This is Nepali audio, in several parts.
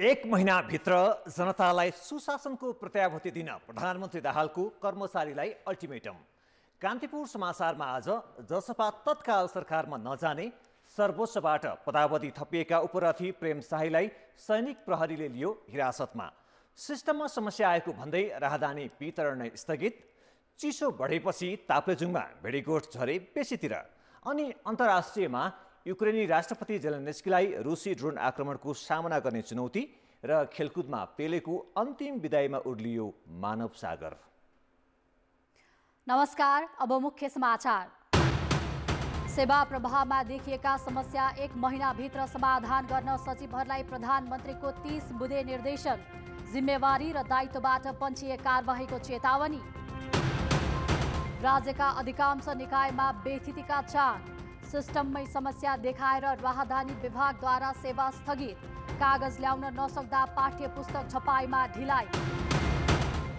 एक महिनाभित्र जनतालाई सुशासनको प्रत्याभूति दिन प्रधानमन्त्री दाहालको कर्मचारीलाई अल्टिमेटम। कान्तिपुर समाचारमा आज जसपा तत्काल सरकारमा नजाने सर्वोच्चबाट पदावधि थपिएका उपरथी प्रेम शाहीलाई सैनिक प्रहरीले लियो हिरासतमा। सिस्टममा समस्या आएको भन्दै राहदानी वितरण स्थगित। चिसो बढेपछि ताप्लेजुङमा भेडीगोठ झरे बेसीतिर। अनि अन्तर्राष्ट्रियमा युक्रेनी राष्ट्रपति जेलेन्स्कीलाई रुसी ड्रोन आक्रमणको सामना गर्ने चुनौती र खेलकुदमा पेलेको अन्तिम विदाईमा उर्लियो मानव सागर। नमस्कार, अब मुख्य समाचार। सेवा प्रवाहमा देखिएका समस्या एक महिनाभित्र समाधान गर्न सचिवहरूलाई प्रधानमन्त्रीको 30 बुँदे निर्देशन। जिम्मेवारी र दायित्वबाट पन्छिए कारबाहीको चेतावनी। राज्यका अधिकांश निकायमा बेथितिका चाङ। सिस्टममै समस्या देखाएर राहदानी विभागद्वारा सेवा स्थगित। कागज ल्याउन नसक्दा पाठ्य पुस्तक छपाईमा ढिलाइ।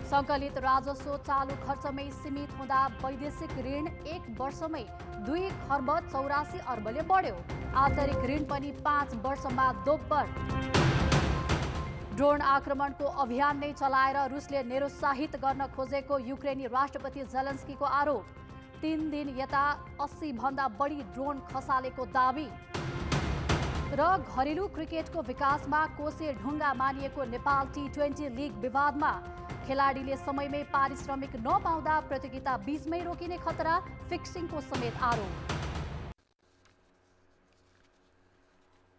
सङ्कलित राजस्व चालु खर्चमै सीमित हुँदा वैदेशिक ऋण एक वर्षमै 2,84 अर्बले बढ्यो। आन्तरिक ऋण पनि 5 वर्षमा दोब्बर। ड्रोन आक्रमणको अभियान नै चलाएर रुसले निरुत्साहित गर्न खोजेको युक्रेनी राष्ट्रपति जेलेन्स्कीको आरोप। 3 दिन यता 80 भन्दा बढी ड्रोन खसालेको दावी। र घरेलु क्रिकेटको विकासमा कोसे ढुङ्गा मानिएको नेपाल T20 लिग विवादमा खेलाडीले समयमै पारिश्रमिक नपाउँदा प्रतियोगिता बीचमै रोकिने खतरा, फिक्सिङको समेत आरोप।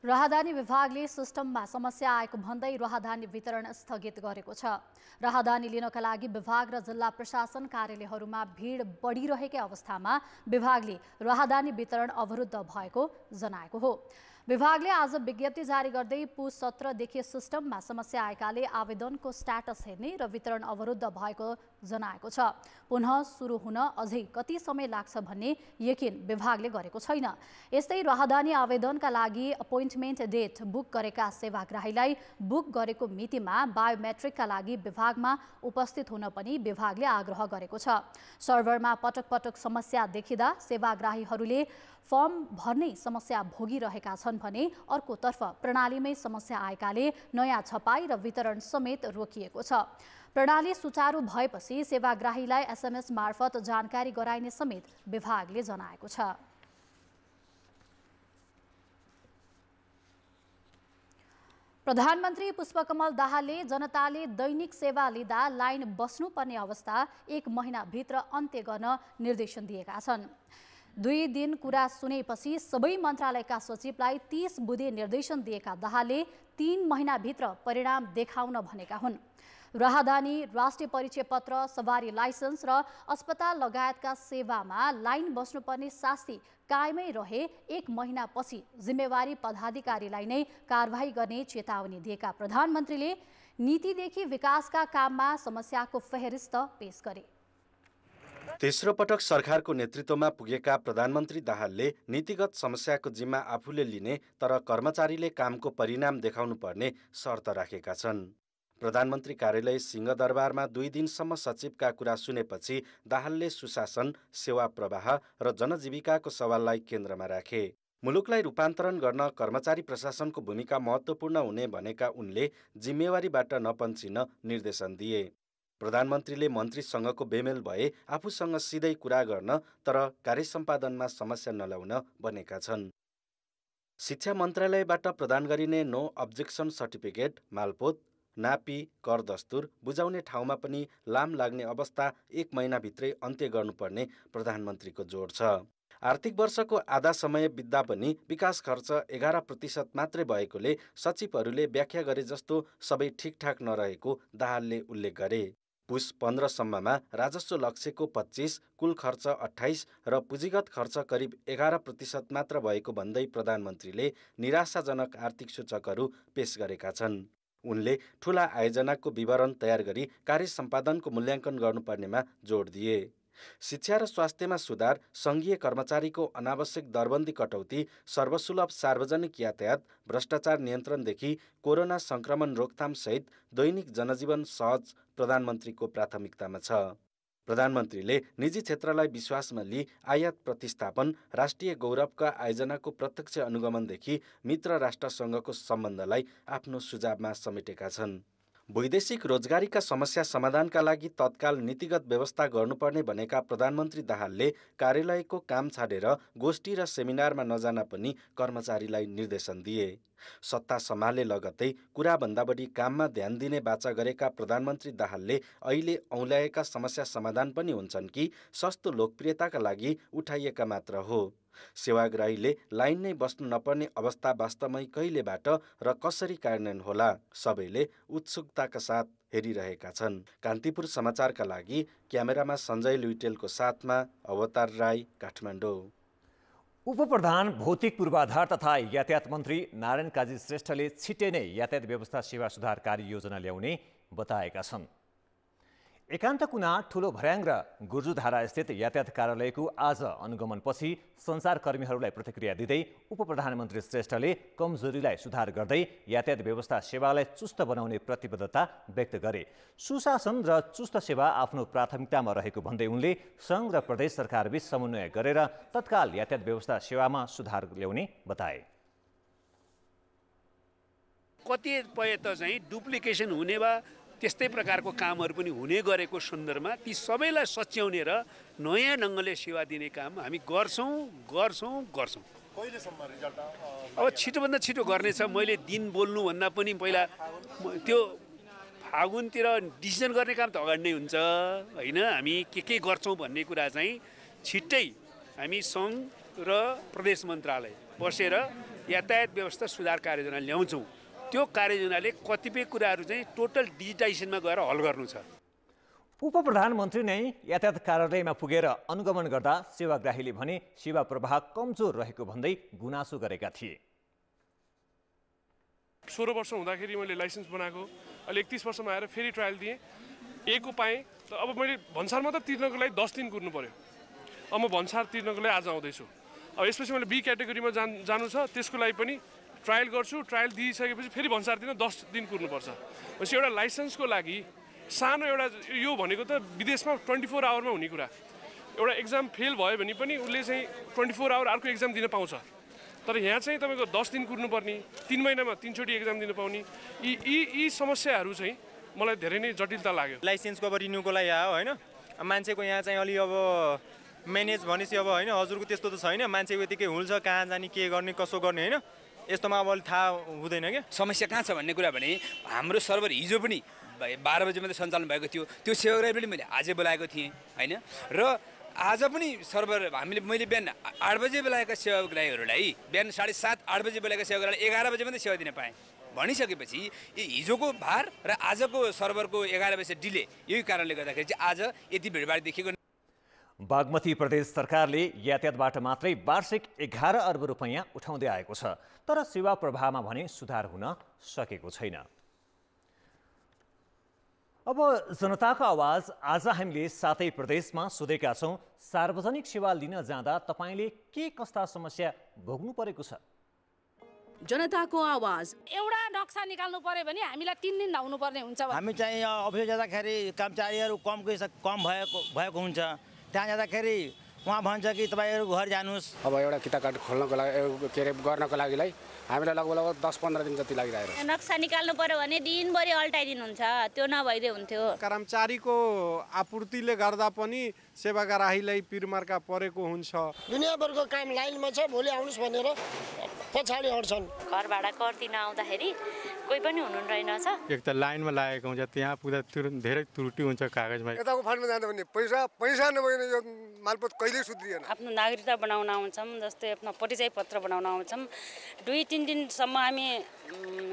राहदानी विभागले सिस्टममा समस्या आएको भन्दै राहदानी वितरण स्थगित गरेको छ। राहदानी लिनका लागि विभाग र जिल्ला प्रशासन कार्यालयहरूमा भिड बढिरहेकै अवस्थामा विभागले राहदानी वितरण अवरुद्ध भएको जनाएको हो। विभागले आज विज्ञप्ति जारी गर्दै पुस 17देखि सिस्टममा समस्या आएकाले आवेदनको स्ट्याटस हेर्ने र वितरण अवरुद्ध भएको जनाएको छ। पुनः सुरु हुन अझै कति समय लाग्छ भन्ने यकिन विभागले गरेको छैन। यस्तै राहदानी आवेदनका लागि अपोइन्टमेन्ट डेट बुक गरेका सेवाग्राहीलाई बुक गरेको मितिमा बायोमेट्रिकका लागि विभागमा उपस्थित हुन पनि विभागले आग्रह गरेको छ। सर्भरमा पटक पटक समस्या देखिँदा सेवाग्राहीहरूले फर्म भर्नै समस्या भोगिरहेका छन् भने अर्कोतर्फ प्रणालीमै समस्या आएकाले नयाँ छपाई र वितरण समेत रोकिएको छ। प्रणाली सुचारू भएपछि सेवाग्राहीलाई SMS मार्फत जानकारी गराइने समेत विभागले जनाएको छ। प्रधानमन्त्री पुष्पकमल दाहालले जनताले दैनिक सेवा लिँदा लाइन बस्नुपर्ने अवस्था एक महिनाभित्र अन्त्य गर्न निर्देशन दिएका छन्। 2 दिन कुरा सुनेपछि सबै मन्त्रालयका सचिवलाई 30 बुँदे निर्देशन दिएका दाहालले 3 महिनाभित्र परिणाम देखाउन भनेका हुन्। राहदानी, राष्ट्रिय परिचय पत्र, सवारी लाइसेन्स र अस्पताल लगायतका सेवामा लाइन बस्नुपर्ने शास्ति कायमै रहे 1 महिनापछि जिम्मेवारी पदाधिकारीलाई नै कारबाही गर्ने चेतावनी दिएका प्रधानमन्त्रीले नीतिदेखि विकासका काममा समस्याको फेहरिस्त पेश गरे। तेस्रो पटक सरकारको नेतृत्वमा पुगेका प्रधानमन्त्री दाहालले नीतिगत समस्याको जिम्मा आफूले लिने तर कर्मचारीले कामको परिणाम देखाउनु पर्ने शर्त राखेका छन्। प्रधानमन्त्री कार्यालय सिंहदरबारमा 2 दिनसम्म सचिवका कुरा सुनेपछि दाहालले सुशासन, सेवा प्रवाह र जनजीविकाको सवाललाई केन्द्रमा राखे। मुलुकलाई रूपान्तरण गर्न कर्मचारी प्रशासनको भूमिका महत्त्वपूर्ण हुने भनेका उनले जिम्मेवारीबाट नपन्चिन निर्देशन दिए। प्रधानमन्त्रीले मन्त्रीसँगको बेमेल भए आफूसँग सिधै कुरा गर्न तर कार्यसम्पादनमा समस्या नल्याउन भनेका छन्। शिक्षा मन्त्रालयबाट प्रदान गरिने नो अब्जेक्सन सर्टिफिकेट, मालपोत, नापी, कर दस्तुर बुझाउने ठाउँमा पनि लाम लाग्ने अवस्था 1 महिनाभित्रै अन्त्य गर्नुपर्ने प्रधानमन्त्रीको जोड छ। आर्थिक वर्षको आधा समय बित्दा पनि विकास खर्च 11% मात्रै भएकोले सचिवहरूले व्याख्या गरे जस्तो सबै ठिकठाक नरहेको दाहालले उल्लेख गरे। पुस 15 सम्ममा राजस्व लक्ष्यको 25, कुल खर्च 28 र पुँजीगत खर्च करिब 11% मात्र भएको भन्दै प्रधानमन्त्रीले निराशाजनक आर्थिक सूचकहरू पेश गरेका छन्। उनले ठूला आयोजनाको विवरण तयार गरी कार्य सम्पादनको मूल्याङ्कन गर्नुपर्नेमा जोड दिए। शिक्षा र स्वास्थ्यमा सुधार, सङ्घीय कर्मचारीको अनावश्यक दरबन्दी कटौती, सर्वसुलभ सार्वजनिक यातायात, भ्रष्टाचार नियन्त्रणदेखि कोरोना सङ्क्रमण रोकथाम सहित दैनिक जनजीवन सहज प्रधानमन्त्रीको प्राथमिकतामा छ। प्रधानमन्त्रीले निजी क्षेत्रलाई विश्वासमा लिई आयात प्रतिस्थापन, राष्ट्रिय गौरवका आयोजनाको प्रत्यक्ष अनुगमनदेखि मित्र राष्ट्रसँगको सम्बन्धलाई आफ्नो सुझावमा समेटेका छन्। वैदेशिक रोजगारीका समस्या समाधानका लागि तत्काल नीतिगत व्यवस्था गर्नुपर्ने भनेका प्रधानमन्त्री दाहालले कार्यालयको काम छाडेर गोष्ठी र सेमिनारमा नजान पनि कर्मचारीलाई निर्देशन दिए। सत्ता सम्हाले लगत्तै कुराभन्दा बढी काममा ध्यान दिने बाचा गरेका प्रधानमन्त्री दाहालले अहिले औँल्याएका समस्या समाधान पनि हुन्छन् कि सस्तो लोकप्रियताका लागि उठाइएका मात्र हो। सेवाग्राहीले लाइन नै बस्नु नपर्ने अवस्था वास्तवमै कहिलेबाट र कसरी कार्यान्वयन होला, सबैले उत्सुकताका साथ हेरिरहेका छन्। कान्तिपुर समाचारका लागि क्यामेरामा सञ्जय लुइटेलको साथमा अवतार राई, काठमाडौँ। उपप्रधान भौतिक पूर्वाधार तथा यातायात मन्त्री नारायण काजी श्रेष्ठले छिट्टै नै यातायात व्यवस्था सेवा सुधार कार्य योजना ल्याउने बताएका छन्। एकान्त कुना ठुलो भर्याङ र गुर्जुधारा स्थित यातायात कार्यालयको आज अनुगमनपछि सञ्चारकर्मीहरूलाई प्रतिक्रिया दिँदै उपप्रधानमन्त्री श्रेष्ठले कमजोरीलाई सुधार गर्दै यातायात व्यवस्था सेवालाई चुस्त बनाउने प्रतिबद्धता व्यक्त गरे। सुशासन र चुस्त सेवा आफ्नो प्राथमिकतामा रहेको भन्दै उनले सङ्घ र प्रदेश सरकारबीच समन्वय गरेर तत्काल यातायात व्यवस्था सेवामा सुधार ल्याउने बताए। कतिपय त चाहिँ डुप्लिकेसन हुने वा त्यस्तै प्रकारको कामहरू पनि हुने गरेको सन्दर्भमा ती सबैलाई सच्याउने र नयाँ ढङ्गले सेवा दिने काम हामी गर्छौँ। कहिलेसम्म रिजल्ट? अब छिटोभन्दा छिटो गर्नेछ। मैले दिन बोल्नुभन्दा पनि पहिला त्यो फागुनतिर डिसिजन गर्ने काम त अगाडि नै हुन्छ होइन। हामी के गर्छौँ भन्ने कुरा चाहिँ छिट्टै हामी सङ्घ र प्रदेश मन्त्रालय बसेर यातायात व्यवस्था सुधार कार्ययोजना ल्याउँछौँ। त्यो कार्ययोजनाले कतिपय कुराहरू चाहिँ टोटल डिजिटाइजेसनमा गएर हल गर्नु छ। उपप्रधानमन्त्री नै यातायात कार्यालयमा पुगेर अनुगमन गर्दा सेवाग्राहीले भने सेवा प्रवाह कमजोर रहेको भन्दै गुनासो गरेका थिए। 16 वर्ष हुँदाखेरि मैले लाइसेन्स बनाएको, अहिले 31 वर्षमा आएर फेरि ट्रायल दिएँ, को पाएँ। त अब मैले भन्सार मात्र तिर्नको लागि 10 दिन कुर्नु पर्यो। अब म भन्सार तिर्नको लागि आज आउँदैछु। अब यसपछि मैले बी क्याटेगोरीमा जानु छ, त्यसको लागि पनि ट्रायल गर्छु। ट्रायल दिइसकेपछि फेरि भन्सार दिन 10 दिन कुर्नुपर्छ। भनेपछि एउटा लाइसेन्सको लागि सानो एउटा यो भनेको त विदेशमा 24 आवरमा हुने कुरा। एउटा एक्जाम फेल भयो भने पनि उसले चाहिँ 24 आवर अर्को एक्जाम दिन पाउँछ। तर यहाँ चाहिँ तपाईँको 10 दिन कुर्नुपर्ने, 3 महिनामा 3 चोटि एक्जाम दिन पाउने, यी समस्याहरू चाहिँ मलाई धेरै नै जटिलता लाग्यो। लाइसेन्सको अब रिन्युको लागि आयो होइन। मान्छेको यहाँ चाहिँ अलि अब म्यानेज भनेपछि अब होइन हजुरको त्यस्तो त छैन। मान्छेको यतिकै हुन्छ, कहाँ जाने, के गर्ने, कसो गर्ने होइन, यस्तोमा अब अलि थाहा हुँदैन क्या। समस्या कहाँ छ भन्ने कुरा भने हाम्रो सर्भर हिजो पनि 12 बजे मात्रै सञ्चालन भएको थियो। त्यो सेवाग्राही पनि मैले आजै बोलाएको थिएँ होइन। र आज पनि सर्भर मैले बिहान 8 बजे बोलाएका सेवाग्राहीहरूलाई बिहान 7:30-8 बजे बोलाएका सेवाग्राहीलाई 11 बजे मात्रै सेवा दिन पाएँ। भनिसकेपछि हिजोको भार र आजको सर्भरको 11 बजे डिले, यही कारणले गर्दाखेरि चाहिँ आज यति भिडभाड देखिएको। बागमती प्रदेश सरकारले यातायातबाट मात्रै वार्षिक 11 अर्ब रुपैयाँ उठाउँदै आएको छ, तर सेवा प्रवाहमा भने सुधार हुन सकेको छैन। अब जनताको आवाज आज हामीले 7 प्रदेशमा सोधेका छौँ। सार्वजनिक सेवा लिन जाँदा तपाईँले के कस्ता समस्या भोग्नु परेको छ? जनताको आवाज। एउटा नक्सा निकाल्नु पर्यो भने हामीलाई 3 दिन धाउनु पर्ने हुन्छ। हामी चाहिँ अफिस जाँदाखेरि कर्मचारीहरू कम भएको हुन्छ। त्यहाँ जाँदाखेरि उहाँ भन्छ कि तपाईँहरू घर जानुहोस्। अब एउटा किता कार्ड खोल्नको लागि के अरे गर्नको लागि हामीलाई लगभग 10-15 दिन जति लागिरहेको छ। नक्सा निकाल्नु पर्यो भने दिनभरि अल्टाइदिनुहुन्छ, त्यो नभइदिए हुन्थ्यो। कर्मचारीको आपूर्तिले गर्दा पनि सेवाग्राहीलाई पिरमार्का परेको हुन्छ। दुनियाँभरको काम लाइनमा छ, भोलि आउनुहोस् भनेर पछाडि हट्छन्। घर भाडा कर दिन आउँदाखेरि कोही पनि हुनु रहेनछ। एक त लाइनमा लागेको हुन्छ, त्यहाँ पुग्दा धेरै त्रुटि हुन्छ कागजमा। यताको फान्डमा जाँदा भने पैसा नभएन यो मालपोत कहिले सुध्रिएन। आफ्नो नागरिकता बनाउन आउँछौँ, जस्तै आफ्नो परिचय पत्र बनाउन आउँछौँ। 2-3 दिनसम्म हामी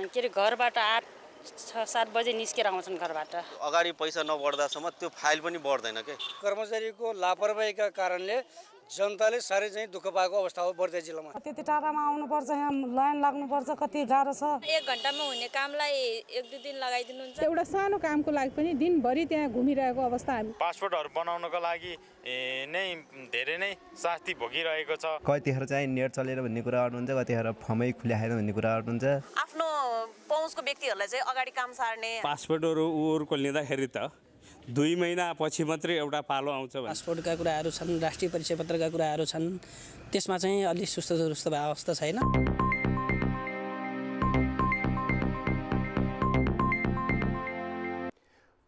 के अरे घरबाट 8-7 बजे निस्केर आउँछन् घरबाट। अगाडि पैसा नबढ्दासम्म त्यो फाइल पनि बढ्दैन के। कर्मचारीको लापरवाहीका कारणले जनताले साह्रै चाहिँ दुःख पाएको अवस्था हो बर्दिया जिल्लामा। त्यति टाढामा आउनुपर्छ, यहाँ लाइन लाग्नुपर्छ, कति गाह्रो छ। 1 घन्टामा हुने कामलाई 1-2 दिन लगाइदिनुहुन्छ। एउटा सानो कामको लागि पनि दिनभरि त्यहाँ घुमिरहेको अवस्था। हामी पासपोर्टहरू बनाउनको लागि नै धेरै नै शास्ति भोगिरहेको छ। कतिखेर चाहिँ नेट चलेर भन्ने कुरा गर्नुहुन्छ, कतिखेर फर्मै खुल्याएन भन्ने कुरा गर्नुहुन्छ। आफ्नो पहुँचको व्यक्तिहरूलाई चाहिँ अगाडि काम सार्ने पासपोर्टहरू उहरूको लिँदाखेरि त 2 महिनापछि मात्रै एउटा पालो आउँछ। पासपोर्टका कुराहरू छन्, राष्ट्रिय परिचय पत्रका कुराहरू छन्, त्यसमा चाहिँ अलि सुस्त अवस्था छैन।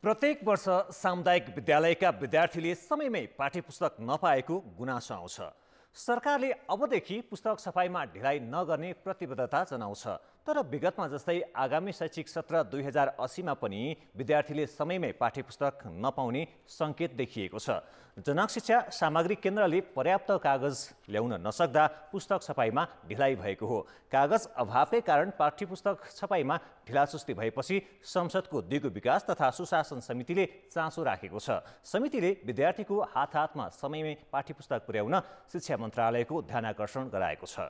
प्रत्येक वर्ष सामुदायिक विद्यालयका विद्यार्थीले समयमै पाठ्यपुस्तक नपाएको गुनासो आउँछ। सरकारले अबदेखि पुस्तक छपाईमा ढिलाइ नगर्ने प्रतिबद्धता जनाउँछ। तर विगतमा जस्तै आगामी शैक्षिक सत्र 2080मा पनि विद्यार्थीले समयमै पाठ्यपुस्तक नपाउने सङ्केत देखिएको छ। जनक शिक्षा सामग्री केन्द्रले पर्याप्त कागज ल्याउन नसक्दा पुस्तक छपाईमा ढिलाइ भएको हो। कागज अभावकै कारण पाठ्यपुस्तक छपाईमा ढिलासुस्ती भएपछि संसदको दिगो विकास तथा सुशासन समितिले चासो राखेको छ। समितिले विद्यार्थीको हातमा समयमै पाठ्यपुस्तक पुर्याउन शिक्षा मन्त्रालयको ध्यानाकर्षण गराएको छ।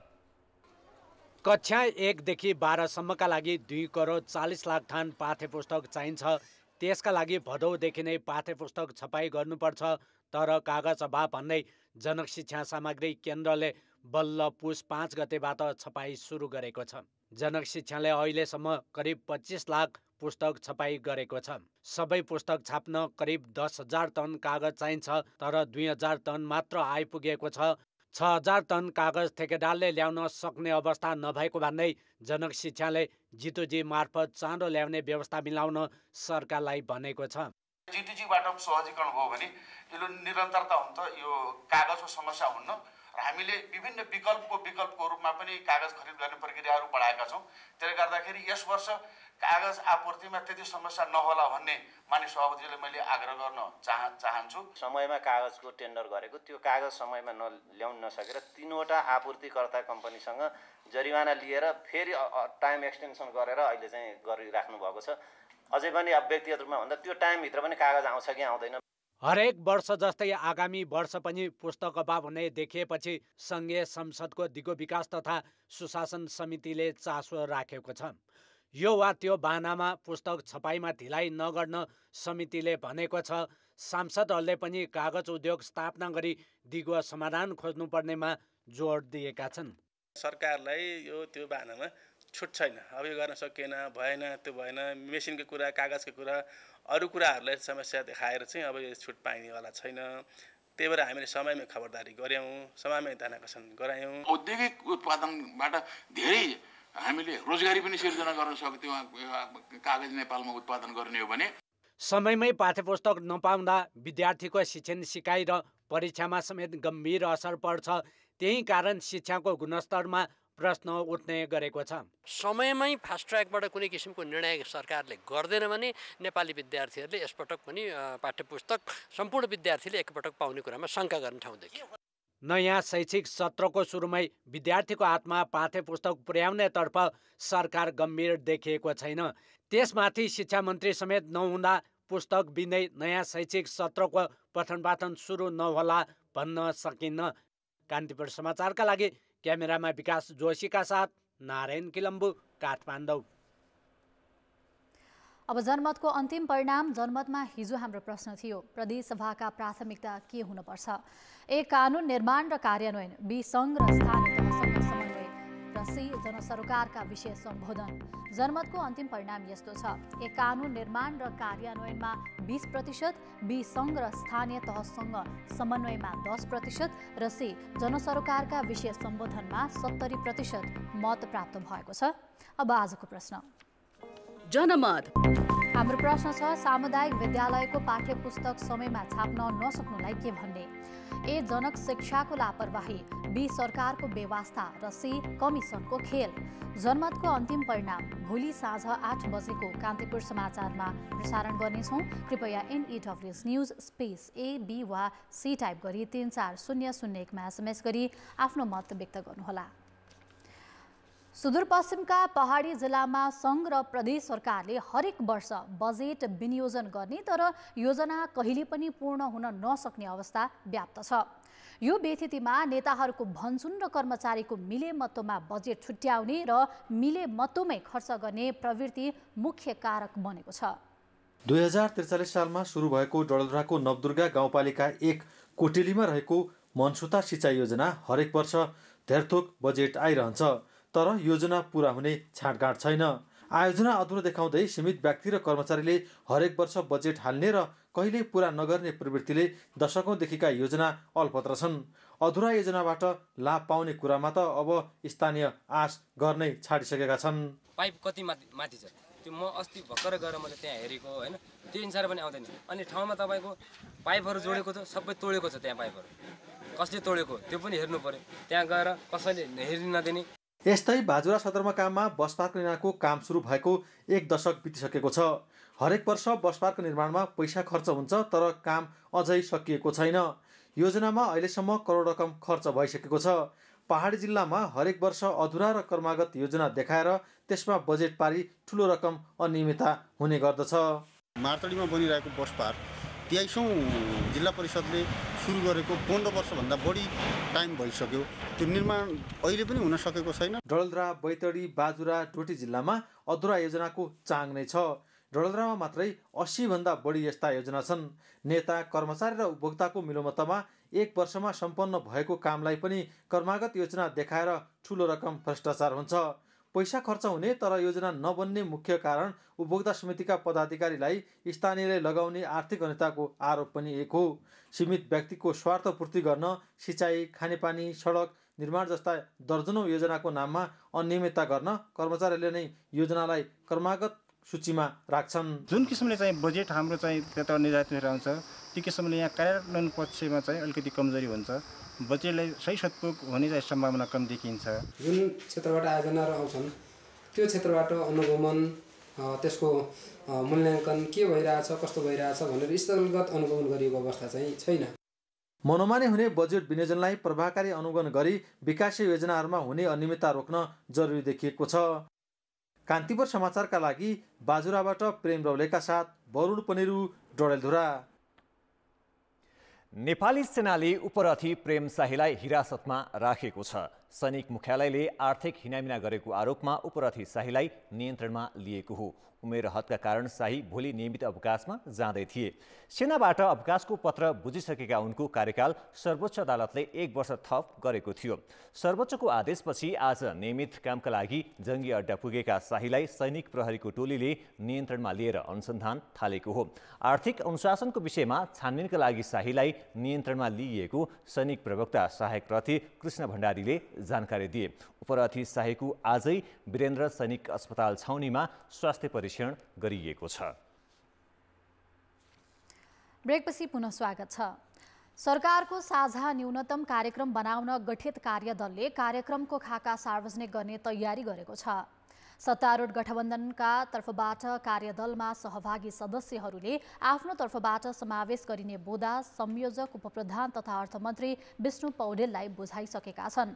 कक्षा 1 देखि 12 सम्मका लागि 2 करोड 40 लाख थान पाठ्यपुस्तक चाहिन्छ। त्यसका लागि भदौदेखि नै पाठ्यपुस्तक छपाई गर्नुपर्छ। तर कागज अभाव भन्दै जनक शिक्षा सामग्री केन्द्रले बल्ल पुस 5 गतेबाट छपाई सुरु गरेको छ। जनक शिक्षाले अहिलेसम्म करिब 25 लाख पुस्तक छपाई गरेको छ। सबै पुस्तक छाप्न करिब 10,000 टन कागज चाहिन्छ, तर 2,000 टन मात्र आइपुगेको छ। 6,000 टन कागज ठेकेदारले ल्याउन सक्ने अवस्था नभएको भन्दै जनक शिक्षाले जितुजी मार्फत चाँडो ल्याउने व्यवस्था मिलाउन सरकारलाई भनेको छ। जितुजीबाट सहजीकरण भयो भने यो निरन्तरता हुन्छ, यो कागजको समस्या हुन्न र हामीले विभिन्न विकल्पको रूपमा पनि कागज खरिद गर्ने प्रक्रियाहरू बढाएका छौँ। त्यसले गर्दाखेरि यस वर्ष कागज आपूर्तिमा त्यति समस्या नहोला भन्ने माननीय सभापतिले मैले आग्रह गर्न चाहन्छु। समयमा कागजको टेन्डर गरेको त्यो कागज समयमा ल्याउन नसकेर 3वटा आपूर्तिकर्ता कम्पनीसँग जरिवाना लिएर फेरि टाइम एक्सटेन्सन गरेर अहिले चाहिँ गरिराख्नु भएको छ। अझै पनि अब व्यक्तिगत रूपमा भन्दा त्यो टाइमभित्र पनि कागज आउँछ कि आउँदैन। हरेक वर्ष जस्तै आगामी वर्ष पनि पुस्तक अभाव हुने देखिएपछि सङ्घीय संसदको दिगो विकास तथा सुशासन समितिले चासो राखेको छ। यो वा त्यो बहानामा पुस्तक छपाईमा ढिलाइ नगर्न समितिले भनेको छ। सांसदहरूले पनि कागज उद्योग स्थापना गरी दिगो समाधान खोज्नुपर्नेमा जोड दिएका छन्। सरकारलाई यो त्यो बहानामा छुट छैन, अब यो गर्न सकिएन, भएन, त्यो भएन, मेसिनको कुरा, कागजको कुरा, अरू कुराहरूलाई समस्या देखाएर चाहिँ अब यो छुट पाइनेवाला छैन। त्यही भएर हामीले समयमै खबरदारी गऱ्यौँ, समयमै ध्यानाकर्षण गरायौँ। औद्योगिक उत्पादनबाट धेरै हामीले रोजगारी पनि सिर्जना गर्न सक्थ्यौँ कागज नेपालमा उत्पादन गर्ने हो भने। समयमै पाठ्यपुस्तक नपाउँदा विद्यार्थीको शिक्षण सिकाइ र परीक्षामा समेत गम्भीर असर पर्छ। त्यही कारण शिक्षाको गुणस्तरमा प्रश्न उठ्ने गरेको छ। समयमै फास्ट ट्र्याकबाट कुनै किसिमको निर्णय सरकारले गर्दैन भने नेपाली विद्यार्थीहरूले यसपटक पनि पाठ्यपुस्तक सम्पूर्ण विद्यार्थीले एकपटक पाउने कुरामा शङ्का गर्ने ठाउँ देखियो। नयाँ शैक्षिक सत्रको सुरुमै विद्यार्थीको हातमा पाठ्यपुस्तक पुर्याउनेतर्फ सरकार गम्भीर देखिएको छैन। त्यसमाथि शिक्षा मन्त्री समेत नहुँदा पुस्तक बिनै नयाँ शैक्षिक सत्रको पठन पाठन सुरु नहोला भन्न सकिन्न। कान्तिपुर समाचारका लागि क्यामेरामा विकास जोशीका साथ नारायण किलम्बु, काठमाडौँ। अब जनमतको अन्तिम परिणाम। जनमतमा हिजो हाम्रो प्रश्न थियो, प्रदेश सभाका प्राथमिकता के हुनुपर्छ? ए, कानुन निर्माण र कार्यान्वयन, बी, सङ्घ र स्थानीय तहसँग समन्वय, र सी, जनसरोकारका विषय सम्बोधन। जनमतको अन्तिम परिणाम यस्तो छ। ए, कानुन निर्माण र कार्यान्वयनमा 20%, बी, सङ्घ र स्थानीय तहसँग समन्वयमा 10% र सी, जनसरोकारका विषय सम्बोधनमा 70% मत प्राप्त भएको छ। अब आजको प्रश्न। जनमत हाम्रो प्रश्न छ, सामुदायिक विद्यालयको पाठ्यपुस्तक समयमा छाप्न नसक्नुलाई के भन्ने? ए, जनक शिक्षाको लापरवाही, बी, सरकारको बेवास्ता र सी, कमिसनको खेल। जनमतको अन्तिम परिणाम भोलि साँझ 8 बजेको कान्तिपुर समाचारमा प्रसारण गर्नेछौँ। कृपया NEWS news space A, B वा सी टाइप गरी 34001मा SMS गरी आफ्नो मत व्यक्त गर्नुहोला। सुदूरपश्चिमका पहाडी जिल्लामा सङ्घ र प्रदेश सरकारले हरेक वर्ष बजेट विनियोजन गर्ने तर योजना कहिले पनि पूर्ण हुन नसक्ने अवस्था व्याप्त छ। यो व्यथितिमा नेताहरूको भन्छुन र कर्मचारीको मिलेमत्तोमा बजेट छुट्याउने र मिलेमत्तोमै खर्च गर्ने प्रवृत्ति मुख्य कारक बनेको छ। 2043 सालमा सुरु भएको डडेलधुराको नवदुर्गा गाउँपालिका 1 कोटेलीमा रहेको मनसुता सिँचाइ योजना हरेक वर्ष धेरथोक बजेट आइरहन्छ, तर योजना पूरा हुने छाँटकाँट छैन। आयोजना अधुरो देखाउँदै सीमित व्यक्ति र कर्मचारीले हरेक वर्ष बजेट हाल्ने र कहिले पूरा नगर्ने प्रवृत्तिले दशकौँदेखिका योजना अलपत्र छन्। अधुरा योजनाबाट लाभ पाउने कुरामा त अब स्थानीय आश गर्नै छाडिसकेका छन्। पाइप कति माथि छ त्यो म अस्ति भर्खर गएर मैले त्यहाँ हेरेको होइन, त्यो अनुसार पनि आउँदैन। अनि ठाउँमा तपाईँको पाइपहरू जोडेको छ, सबै तोडेको छ। त्यहाँ पाइपहरू कसले तोडेको त्यो पनि हेर्नु पर्यो। त्यहाँ गएर कसैले हेरि नदिने। यस्तै बाजुरा सदरमुकाममा बस पार्क निर्माणको काम सुरु भएको 1 दशक बितिसकेको छ। हरेक वर्ष बस पार्क निर्माणमा पैसा खर्च हुन्छ, तर काम अझै सकिएको छैन। योजनामा अहिलेसम्म करोड रकम खर्च भइसकेको छ। पहाडी जिल्लामा हरेक वर्ष अधुरा र कर्मागत योजना देखाएर त्यसमा बजेट पारी ठुलो रकम अनियमितता हुने गर्दछ। मार्तडीमा बनिरहेको बस पार्क 23औं जिल्ला परिषदले सुरु गरेको 15 वर्षभन्दा बढी टाइम भइसक्यो। त्यो निर्माण अहिले पनि हुन सकेको छैन। डडेलधुरा, बैतडी, बाजुरा, डोटी जिल्लामा अधुरा योजनाको चाङ नै छ। डडेलधुरामा मात्रै 80 भन्दा बढी यस्ता योजना छन्। नेता, कर्मचारी र उपभोक्ताको मिलोमतमा 1 वर्षमा सम्पन्न भएको कामलाई पनि कर्मागत योजना देखाएर ठुलो रकम भ्रष्टाचार हुन्छ। पैसा खर्च हुने तर योजना नबन्ने मुख्य कारण उपभोक्ता समितिका पदाधिकारीलाई स्थानीयले लगाउने आर्थिक अनियमितताको आरोप पनि एक हो। सीमित व्यक्तिको स्वार्थ पूर्ति गर्न सिँचाइ, खानेपानी, सडक निर्माण जस्ता दर्जनौं योजनाको नाममा अनियमितता गर्न कर्मचारीले नै योजनालाई कर्मागत सूचीमा राख्छन्। जुन किसिमले चाहिँ बजेट हाम्रो चाहिँ त्यता निर्धारित रहन्छ, त्यो किसिमले यहाँ कार्यान्वयन पक्षमा चाहिँ अलिकति कमजोरी हुन्छ। बजेटलाई सही सदुपयोग हुने चाहिँ सम्भावना कम देखिन्छ। जुन क्षेत्रबाट आयोजनाहरू आउँछन् त्यो क्षेत्रबाट अनुगमन, त्यसको मूल्याङ्कन के भइरहेछ, कस्तो भइरहेछ भनेर स्थलगत अनुगमन गरिएको अवस्था चाहिँ छैन। मनोमानी हुने बजेट विनियोजनलाई प्रभावकारी अनुगमन गरी विकासीय योजनाहरूमा हुने अनियमितता रोक्न जरुरी देखिएको छ। कान्तिपुर समाचारका लागि बाजुराबाट प्रेम रौलेका साथ वरुण पनेरू, डडेलधुरा। नेपाली सेनाले उपरथी प्रेम शाहीलाई हिरासतमा राखेको छ। सैनिक मुख्यालयले आर्थिक हिनामिना गरेको आरोपमा उपरथी शाहीलाई नियन्त्रणमा लिएको हो। उमेर हदका कारण शाही भोलि नियमित अवकाशमा जाँदै थिए। सेनाबाट अवकाशको पत्र बुझिसकेका उनको कार्यकाल सर्वोच्च अदालतले 1 वर्ष थप गरेको थियो। सर्वोच्चको आदेशपछि आज नियमित कामका लागि जङ्गी अड्डा पुगेका शाहीलाई सैनिक प्रहरीको टोलीले नियन्त्रणमा लिएर अनुसन्धान थालेको हो। आर्थिक अनुशासनको विषयमा छानबिनका लागि शाहीलाई नियन्त्रणमा लिइएको सैनिक प्रवक्ता सहायक रथी कृष्ण भण्डारीले जानकारी दिए। उपरथी शाहीको आजै वीरेन्द्र सैनिक अस्पताल छाउनीमा स्वास्थ्य परीक्षण गरिएको छ। ब्रेकपछि पुनः स्वागत छ। सरकारको साझा न्यूनतम कार्यक्रम बनाउन गठित कार्यदलले कार्यक्रमको खाका सार्वजनिक गर्ने तयारी गरेको छ। सत्तारूढ गठबन्धनका तर्फबाट कार्यदलमा सहभागी सदस्यहरूले आफ्नो तर्फबाट समावेश गरिने बोधा संयोजक, उपप्रधान तथा अर्थमन्त्री विष्णु पौडेललाई बुझाइसकेका छन्।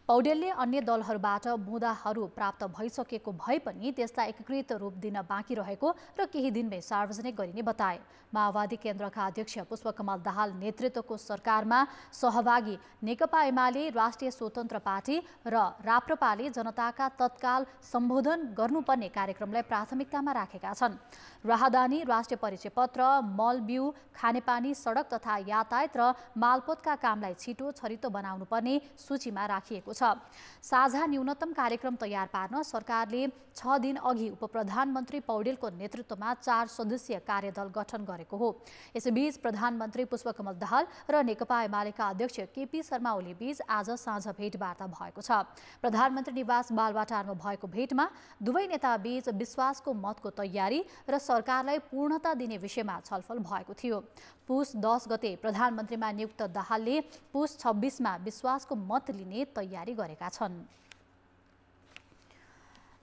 पौडेलले अन्य दलहरूबाट मुद्दाहरू प्राप्त भइसकेको भए पनि त्यसलाई एकीकृत रूप दिन बाँकी रहेको र केही दिनमै सार्वजनिक गरिने बताए। माओवादी केन्द्रका अध्यक्ष पुष्पकमल दाहाल नेतृत्वको सरकारमा सहभागी नेकपा एमाले, राष्ट्रिय स्वतन्त्र पार्टी र राप्रपाले जनताका तत्काल सम्बोधन गर्नुपर्ने कार्यक्रमलाई प्राथमिकतामा राखेका छन्। राहदानी, राष्ट्रिय परिचय पत्र, मल बिउ, खानेपानी, सडक तथा यातायात र मालपोतका कामलाई छिटो छरितो बनाउनु पर्ने सूचीमा राखिएको छ। साझा न्यूनतम कार्यक्रम तयार पार्न सरकारले 6 दिन अघि उपप्रधानमन्त्री पौडेलको नेतृत्वमा 4 सदस्यीय कार्यदल गठन गरेको हो। यसैबीच प्रधानमन्त्री पुष्पकमल दाहाल र नेकपा एमालेका अध्यक्ष केपी शर्मा ओली बीच आज साँझ भेटवार्ता भएको छ। प्रधानमन्त्री निवास बालवाटारमा भएको भेटमा दुवै नेता बीच विश्वासको मतको तयारी र सरकारलाई पूर्णता दिने विषयमा छलफल भएको थियो। पुस 10 गते प्रधानमन्त्रीमा नियुक्त दाहालले पुस 26 मा विश्वासको मत लिने तयारी गरेका छन्।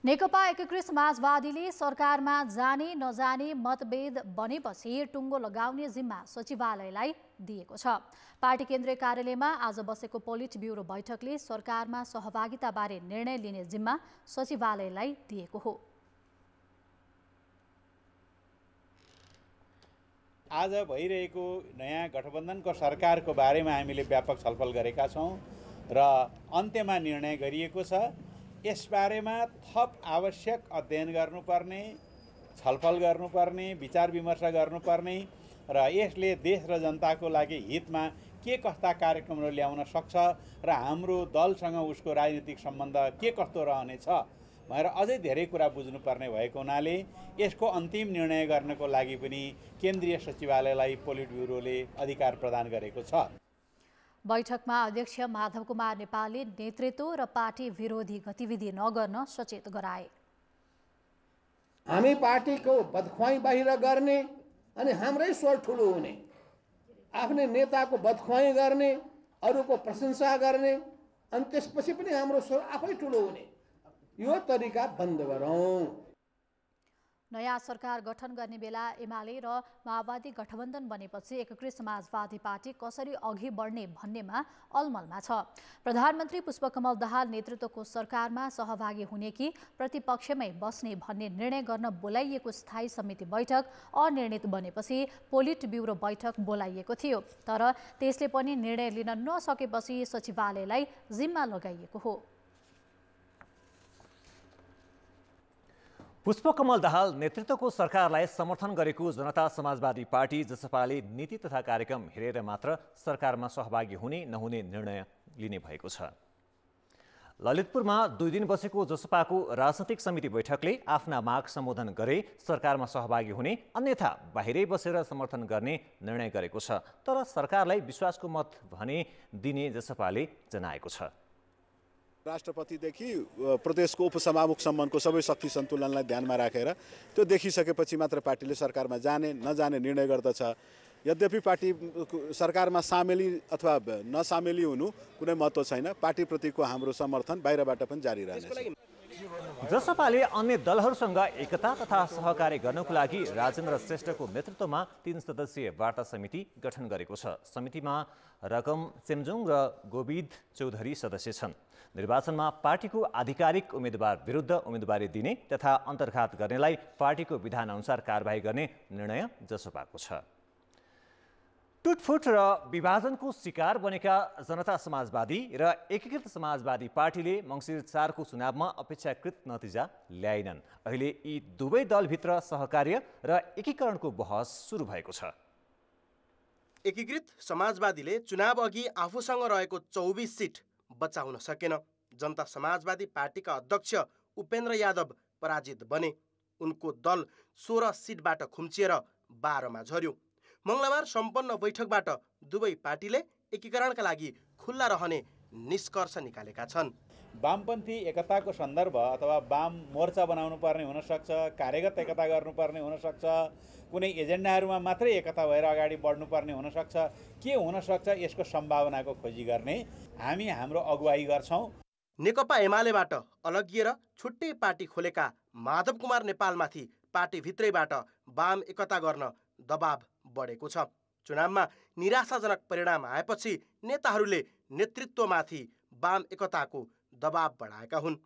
नेकपा एकीकृत समाजवादीले सरकारमा जाने नजाने मतभेद बनेपछि टुङ्गो लगाउने जिम्मा सचिवालयलाई दिएको छ। पार्टी केन्द्रीय कार्यालयमा आज बसेको पोलिट ब्युरो बैठकले सरकारमा सहभागिताबारे निर्णय लिने जिम्मा सचिवालयलाई दिएको हो। आज भइरहेको नयाँ गठबन्धनको सरकारको बारेमा हामीले व्यापक छलफल गरेका छौँ र अन्त्यमा निर्णय गरिएको छ। यसबारेमा थप आवश्यक अध्ययन गर्नुपर्ने, छलफल गर्नुपर्ने, विचार विमर्श गर्नुपर्ने र यसले देश र जनताको लागि हितमा के कस्ता कार्यक्रमहरू ल्याउन सक्छ र हाम्रो दलसँग उसको राजनीतिक सम्बन्ध के कस्तो रहनेछ भनेर अझै धेरै कुरा बुझ्नुपर्ने भएको हुनाले यसको अन्तिम निर्णय गर्नको लागि पनि केन्द्रीय सचिवालयलाई पोलिट ब्युरोले अधिकार प्रदान गरेको छ। बैठकमा अध्यक्ष माधव कुमार नेपालले नेतृत्व र पार्टी विरोधी गतिविधि नगर्न सचेत गराए। हामी पार्टीको बदख्वाई बाहिर गर्ने अनि हाम्रै स्वर ठुलो हुने, आफ्नै नेताको बदख्वाई गर्ने, अरूको प्रशंसा गर्ने अनि त्यसपछि पनि हाम्रो स्वर आफै ठुलो हुने, यो तरिका बन्द गरौँ। नयाँ सरकार गठन गर्ने बेला एमाले र माओवादी गठबन्धन बनेपछि एकीकृत समाजवादी पार्टी कसरी अघि बढ्ने भन्नेमा अलमलमा छ। प्रधानमन्त्री पुष्पकमल दाहाल नेतृत्वको सरकारमा सहभागी हुने कि प्रतिपक्षमै बस्ने भन्ने निर्णय गर्न बोलाइएको स्थायी समिति बैठक अनिर्णित बनेपछि पोलिट ब्युरो बैठक बोलाइएको थियो, तर त्यसले पनि निर्णय लिन नसकेपछि सचिवालयलाई जिम्मा लगाइएको हो। पुष्पकमल दाहाल नेतृत्वको सरकारलाई समर्थन गरेको जनता समाजवादी पार्टी जसपाले नीति तथा कार्यक्रम हेरेर मात्र सरकारमा सहभागी हुने नहुने निर्णय लिने भएको छ। ललितपुरमा 2 दिन बसेको जसपाको राजनैतिक समिति बैठकले आफ्ना माग सम्बोधन गरे सरकारमा सहभागी हुने, अन्यथा बाहिरै बसेर समर्थन गर्ने निर्णय गरेको छ। तर सरकारलाई विश्वासको मत भने दिने जसपाले जनाएको छ। राष्ट्रपतिदेखि प्रदेशको उपसभामुखसम्मको सबै शक्ति सन्तुलनलाई ध्यानमा राखेर त्यो देखिसकेपछि मात्र पार्टीले सरकारमा जाने नजाने निर्णय गर्दछ। यद्यपि पार्टी सरकारमा सामेली अथवा नसामेली हुनु कुनै महत्त्व छैन। पार्टीप्रतिको हाम्रो समर्थन बाहिरबाट पनि जारी रहनेछ। जसपाले अन्य दलहरूसँग एकता तथा सहकार्य गर्नको लागि राजेन्द्र श्रेष्ठको नेतृत्वमा 3 सदस्यीय वार्ता समिति गठन गरेको छ। समितिमा रकम चेम्जुङ र गोविद चौधरी सदस्य छन्। निर्वाचनमा पार्टीको आधिकारिक उम्मेदवार विरुद्ध उम्मेदवारी दिने तथा अन्तर्घात गर्नेलाई पार्टीको विधानअनुसार कारबाही गर्ने निर्णय जसपाको छ। टुटफुट र विभाजनको शिकार बनेका जनता समाजवादी र एकीकृत समाजवादी पार्टीले मङ्सिर 4 को चुनावमा अपेक्षाकृत नतिजा ल्याएनन्। अहिले यी दुवै दलभित्र सहकार्य र एकीकरणको बहस सुरु भएको छ। एकीकृत समाजवादीले चुनाव अघि आफूसँग रहेको 24 सिट बचाउन सकेन। जनता समाजवादी पार्टीका अध्यक्ष उपेन्द्र यादव पराजित बने। उनको दल 16 सिटबाट खुम्चिएर 12 मा झर्यो। मंगलबार सम्पन्न बैठकबाट दुवै पार्टीले एकीकरणका लागि खुल्ला रहने निष्कर्ष निकालेका छन्। वामपन्थी एकताको सन्दर्भ अथवा वाम मोर्चा बनाउनु पर्ने हुनसक्छ, कार्यगत एकता गर्नुपर्ने हुनसक्छ, कुनै एजेन्डाहरूमा मात्रै एकता भएर अगाडि बढ्नुपर्ने हुनसक्छ। के हुनसक्छ यसको सम्भावनाको खोजी गर्ने हामी हाम्रो अगुवाई गर्छौँ। नेकपा एमालेबाट अलगिएर छुट्टै पार्टी खोलेका माधव कुमार नेपालमाथि पार्टीभित्रैबाट वाम एकता गर्न दबाव बढेको छ। चुनावमा निराशाजनक परिणाम आएपछि नेताहरूले नेतृत्वमाथि वाम एकताको दबाव बढाएका हुन्।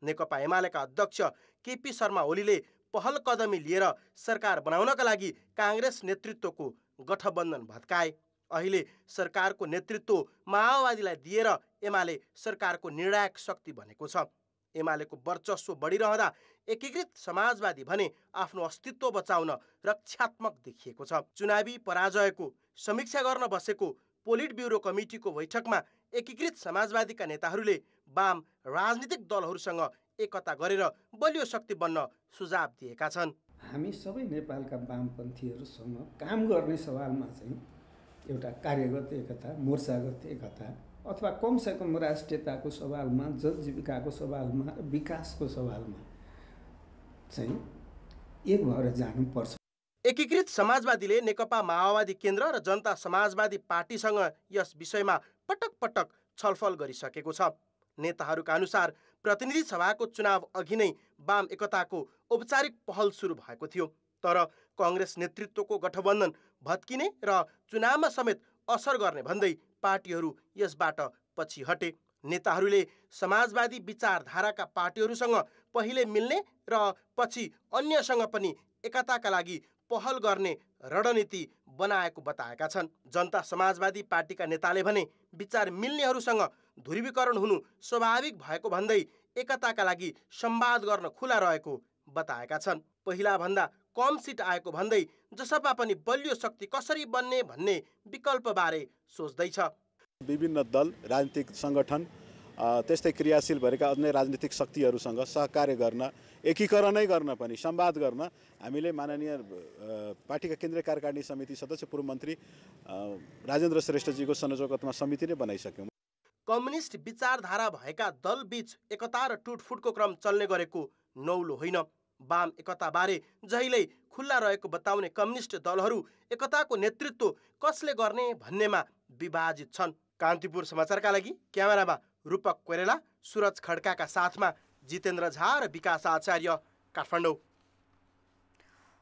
नेकपा एमालेका अध्यक्ष केपी शर्मा ओलीले पहल कदमी लिएर सरकार बनाउनका लागि कांग्रेस नेतृत्वको गठबन्धन भत्काए। अहिले सरकारको नेतृत्व माओवादीलाई दिएर एमाले सरकारको निर्णायक शक्ति बनेको छ। एमालेको वर्चस्व बढिरहँदा एकीकृत समाजवादी भने आफ्नो अस्तित्व बचाउन रक्षात्मक देखिएको छ। चुनावी पराजयको समीक्षा गर्न बसेको पोलिट ब्युरो कमिटीको बैठकमा एकीकृत समाजवादीका नेताहरूले वाम राजनीतिक दलहरूसँग एकता गरेर बलियो शक्ति बन्न सुझाव दिएका छन्। हामी सबै नेपालका वामपन्थीहरूसँग काम गर्ने सवालमा चाहिँ एउटा कार्यगत एकता, मोर्चागत एकता अथवा कमसेकम राष्ट्रियताको सवालमा, जनजीविकाको सवालमा, विकासको सवालमा चाहिँ एक भएर जानुपर्छ। एकीकृत समाजवादीले नेकपा माओवादी केन्द्र र जनता समाजवादी पार्टीसँग यस विषयमा पटक पटक छलफल गरिसकेको छ। नेताहरूका अनुसार प्रतिनिधि सभाको चुनाव अघि नै वाम एकताको औपचारिक पहल सुरु भएको थियो, तर कांग्रेस नेतृत्वको गठबन्धन भत्किने र चुनावमा समेत असर गर्ने भन्दै पार्टीहरू यसबाट पछि हटे। नेताहरूले समाजवादी विचारधाराका पार्टीहरूसँग पहिले मिल्ने र पछि अन्यसँग पनि एकताका लागि पहल गर्ने रणनीति बनाएको बताएका छन्। जनता समाजवादी पार्टीका नेताले भने विचार मिल्नेहरूसँग ध्रुवीकरण हुनु स्वाभाविक भएको भन्दै एकताका लागि संवाद गर्न खुला रहेको बताएका छन्। पहिला भन्दा कम सिट आएको भन्दै जसपा पनि बलियो शक्ति कसरी बन्ने भन्ने विकल्पबारे सोच्दैछ। विभिन्न दल, राजनीतिक सङ्गठन त्यस्तै क्रियाशील भएका अन्य राजनीतिक शक्तिहरूसँग सहकार्य गर्न, एकीकरणै गर्न पनि, संवाद गर्न हामीले माननीय पार्टीका केन्द्रीय कार्यकारिणी समिति सदस्य पूर्व मन्त्री राजेन्द्र श्रेष्ठजीको संयोजकत्वमा समिति नै बनाइसक्यौँ। कम्युनिस्ट विचारधारा भएका दलबीच एकता र टुटफुटको क्रम चल्ने गरेको नौलो होइन। वाम एकताबारे जहिल्यै खुल्ला रहेको बताउने कम्युनिस्ट दलहरू एकताको नेतृत्व कसले गर्ने भन्नेमा विभाजित छन्। कान्तिपुर समाचारका लागि क्यामेरामा रूपक कोइराला, सुरज खड्काका साथमा जितेन्द्र झा र विकास आचार्य, काठमाडौँ।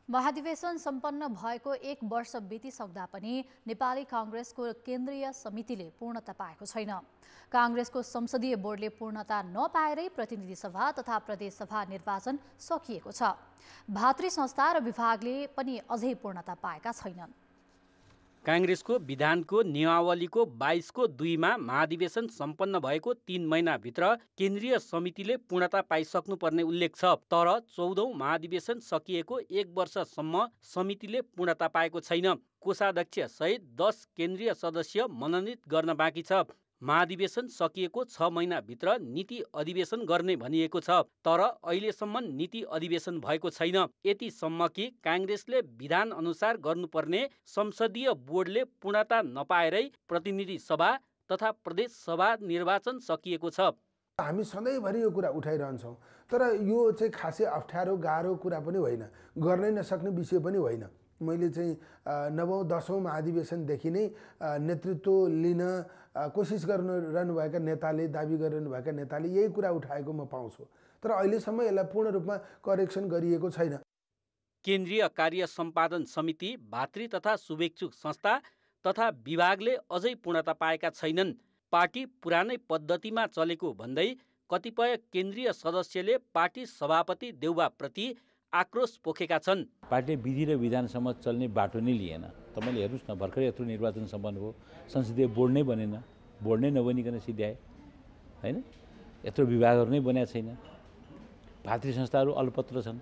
महाधिवेशन सम्पन्न भएको 1 वर्ष बितिसक्दा पनि नेपाली काङ्ग्रेसको केन्द्रीय समितिले पूर्णता पाएको छैन। काङ्ग्रेसको संसदीय बोर्डले पूर्णता नपाएरै प्रतिनिधि सभा तथा प्रदेश सभा निर्वाचन सकिएको छ। भातृ संस्था र विभागले पनि अझै पूर्णता पाएका छैनन्। काङ्ग्रेसको विधानको नियमावलीको 22(2) मा महाधिवेशन सम्पन्न भएको 3 महिनाभित्र केन्द्रीय समितिले पूर्णता पाइसक्नुपर्ने उल्लेख छ। तर 14औं महाधिवेशन सकिएको 1 वर्षसम्म समितिले पूर्णता पाएको छैन। कोषाध्यक्ष सहित 10 केन्द्रीय सदस्य मनोनित गर्न बाँकी छ। महाधिवेशन सकिएको 6 महिनाभित्र नीति अधिवेशन गर्ने भनिएको छ, तर अहिलेसम्म नीति अधिवेशन भएको छैन। यतिसम्म कि काङ्ग्रेसले विधान अनुसार गर्नुपर्ने संसदीय बोर्डले पूर्णता नपाएरै प्रतिनिधि सभा तथा प्रदेश सभा निर्वाचन सकिएको छ। हामी सधैँभरि यो कुरा उठाइरहन्छौँ, तर यो चाहिँ खासै अप्ठ्यारो गाह्रो कुरा पनि होइन, गर्नै नसक्ने विषय पनि होइन। मैले चाहिँ 9औं 10औं महाधिवेशनदेखि नै नेतृत्व लिन कोसिस गरिरहनुभएका नेताले, दाबी गरिरहनुभएका नेताले यही कुरा उठाएको म पाउँछु, तर अहिलेसम्म यसलाई पूर्ण रूपमा करेक्सन गरिएको छैन। केन्द्रीय कार्य सम्पादन समिति, भातृ तथा शुभेच्छुक संस्था तथा विभागले अझै पूर्णता पाएका छैनन्। पार्टी पुरानै पद्धतिमा चलेको भन्दै कतिपय केन्द्रीय सदस्यले पार्टी सभापति देउबाप्रति आक्रोश पोखेका छन्। पार्टीले विधि र विधानसम्म चल्ने बाटो नै लिएन। तपाईँले हेर्नुहोस् न, भर्खरै यत्रो निर्वाचन सम्पन्न भयो, संसदीय बोर्ड नै बनेन, बोर्ड नै नबनिकन सिध्याए होइन। यत्रो विभागहरू नै बनेका छैन, भातृ संस्थाहरू अल्पत्र छन्।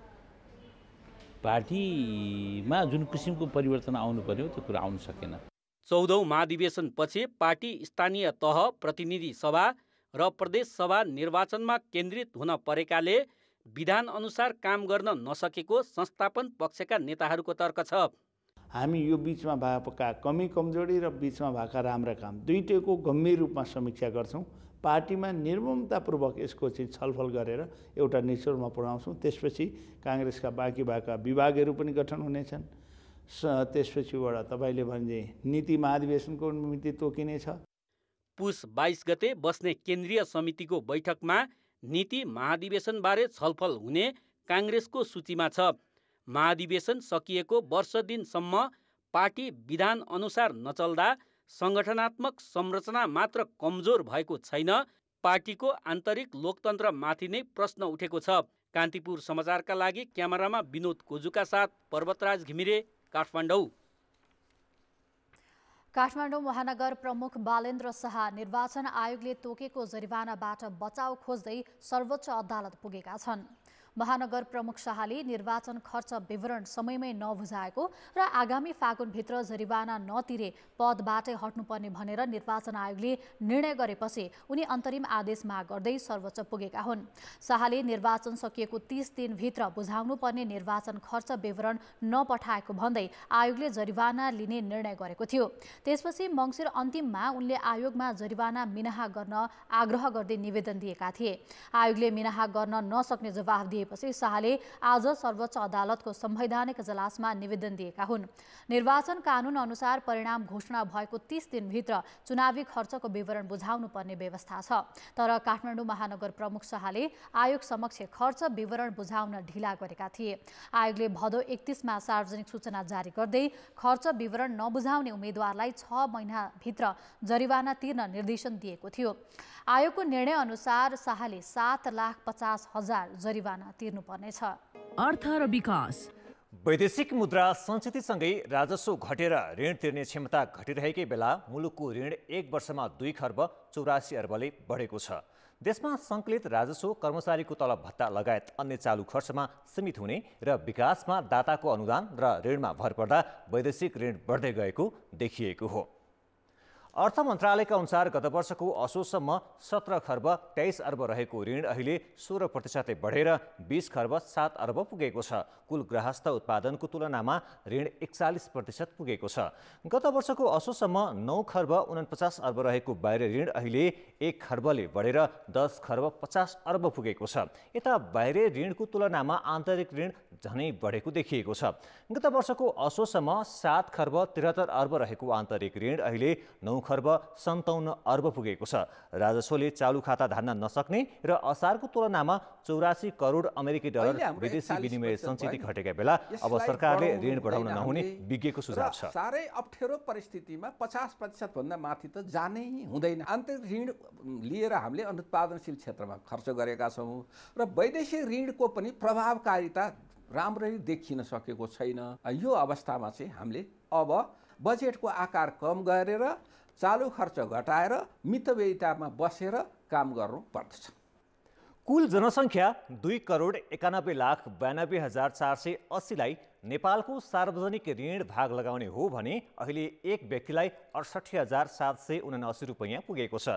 पार्टीमा जुन किसिमको परिवर्तन आउनु पर्यो त्यो कुरा आउन सकेन। 14औं महाधिवेशन पछि पार्टी स्थानीय तह, प्रतिनिधि सभा र प्रदेश सभा निर्वाचनमा केन्द्रित हुन परेकाले विधान अनुसार काम गर्न नसकेको संस्थापन पक्षका नेताहरूको तर्क छ। हामी यो बिचमा भएका कमी कमजोरी र बिचमा भएका राम्रा काम दुईटैको गम्भीर रूपमा समीक्षा गर्छौँ। पार्टीमा निर्ममतापूर्वक यसको चाहिँ छलफल गरेर एउटा निचोडमा पुर्याउँछौँ। त्यसपछि काङ्ग्रेसका बाँकी भएका विभागहरू पनि गठन हुनेछन्। त्यसपछिबाट तपाईँले भने नीति महाधिवेशनको निमित्त तोकिनेछ। पुस 22 गते बस्ने केन्द्रीय समितिको बैठकमा नीति महाधिवेशनबारे छलफल हुने काङ्ग्रेसको सूचीमा छ। महाधिवेशन सकिएको वर्ष दिनसम्म पार्टी विधान अनुसार नचल्दा सङ्गठनात्मक संरचना मात्र कमजोर भएको छैन, पार्टीको आन्तरिक लोकतन्त्रमाथि नै प्रश्न उठेको छ। कान्तिपुर समाचारका लागि क्यामेरामा विनोद कोजुका साथ पर्वतराज घिमिरे, काठमाडौँ। काठमाडौँ महानगर प्रमुख बालेन्द्र शाह निर्वाचन आयोगले तोकेको जरिवानाबाट बचाउ खोज्दै सर्वोच्च अदालत पुगेका छन्। महानगर प्रमुख शाहले निर्वाचन खर्च विवरण समयमै नबुझाएको र आगामी फागुनभित्र जरिवाना नतिरे पदबाटै हट्नुपर्ने भनेर निर्वाचन आयोगले निर्णय गरेपछि उनी अन्तरिम आदेश माग गर्दै सर्वोच्च पुगेका हुन्। शाहले निर्वाचन सकिएको 30 दिनभित्र बुझाउनुपर्ने निर्वाचन खर्च विवरण नपठाएको भन्दै आयोगले जरिवाना लिने निर्णय गरेको थियो। त्यसपछि मङ्सिर अन्तिममा उनले आयोगमा जरिवाना मिनाहा गर्न आग्रह गर्दै निवेदन दिएका थिए। आयोगले मिनाहा गर्न नसक्ने जवाफ दिएपछि शाहले आज सर्वोच्च अदालतको संवैधानिक इजलासमा निवेदन दिएका हुन्। निर्वाचन कानुन अनुसार परिणाम घोषणा भएको 30 दिनभित्र चुनावी खर्चको विवरण बुझाउनु पर्ने व्यवस्था छ, तर काठमाडौँ महानगर प्रमुख शाहले आयोग समक्ष खर्च विवरण बुझाउन ढिला गरेका थिए। आयोगले भदौ 31 मा सार्वजनिक सूचना जारी गर्दै खर्च विवरण नबुझाउने उम्मेदवारलाई 6 महिनाभित्र जरिवाना तिर्न निर्देशन दिएको थियो। आयोगको निर्णय अनुसार शाहले 7,50,000 जरिवाना तिर्नुपर्नेछ। अर्थ र विकास। वैदेशिक मुद्रा सञ्चितसँगै राजस्व घटेर ऋण तिर्ने क्षमता घटिरहेकै बेला मुलुकको ऋण 1 वर्षमा 2 खर्ब 84 अर्बले बढेको छ। देशमा सङ्कलित राजस्व, कर्मचारीको तलब भत्ता लगायत अन्य चालु खर्चमा सीमित हुने र विकासमा दाताको अनुदान र ऋणमा भर पर्दा वैदेशिक ऋण बढ्दै गएको देखिएको हो। अर्थ मन्त्रालयका अनुसार गत वर्षको असोजसम्म 17 खर्ब 23 अर्ब रहेको ऋण अहिले 16% बढेर 20 खर्ब 7 अर्ब पुगेको छ। कुल गृहस्थ उत्पादनको तुलनामा ऋण 41% पुगेको छ। गत वर्षको असोजसम्म 9 खर्ब 49 अर्ब रहेको बाहिर ऋण अहिले 1 खर्बले बढेर 10 खर्ब 50 अर्ब पुगेको छ। यता बाहिर ऋणको तुलनामा आन्तरिक ऋण झनै बढेको देखिएको छ। गत वर्षको असोजसम्म 7 खर्ब 73 अर्ब रहेको आन्तरिक ऋण अहिले 9 खर्ब 57 अर्ब पुगेको छ। राजस्वले चालु खाता धान्न नसक्ने र असारको तुलनामा 84 करोड अमेरिकी डलर विदेशी विनिमय सञ्चित घटेका बेला अब सरकारले ऋण बढाउन नहुने विज्ञको सुझाव छ। साह्रै अप्ठ्यारो परिस्थितिमा 50% भन्दा माथि त जानै हुँदैन। आन्तरिक ऋण लिएर हामीले अनुत्पादनशील क्षेत्रमा खर्च गरेका छौँ र वैदेशिक ऋणको पनि प्रभावकारिता राम्ररी देखिन सकेको छैन। यो अवस्थामा चाहिँ हामीले अब बजेटको आकार कम गरेर चालु खर्च घटाएर मितव्ययितामा बसेर काम गर्नु पर्दछ। कुल जनसङ्ख्या 2,91,92,480लाई नेपालको सार्वजनिक ऋण भाग लगाउने हो भने अहिले एक व्यक्तिलाई 68,779 रुपैयाँ पुगेको छ,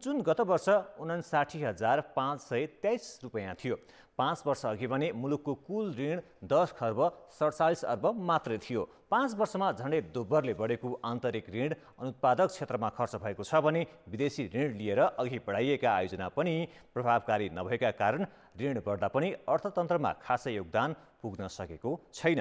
जुन गत वर्ष 59,523 रुपैयाँ थियो। 5 वर्ष अघि भने मुलुकको कुल ऋण 10 खर्ब 47 अर्ब मात्रै थियो। 5 वर्षमा झन्डै दोब्बरले बढेको आन्तरिक ऋण अनुत्पादक क्षेत्रमा खर्च भएको छ भने विदेशी ऋण लिएर अघि बढाइएका आयोजना पनि प्रभावकारी नभएका कारण ऋण बढ्दा पनि अर्थतन्त्रमा खासै योगदान पुग्न सकेको छैन।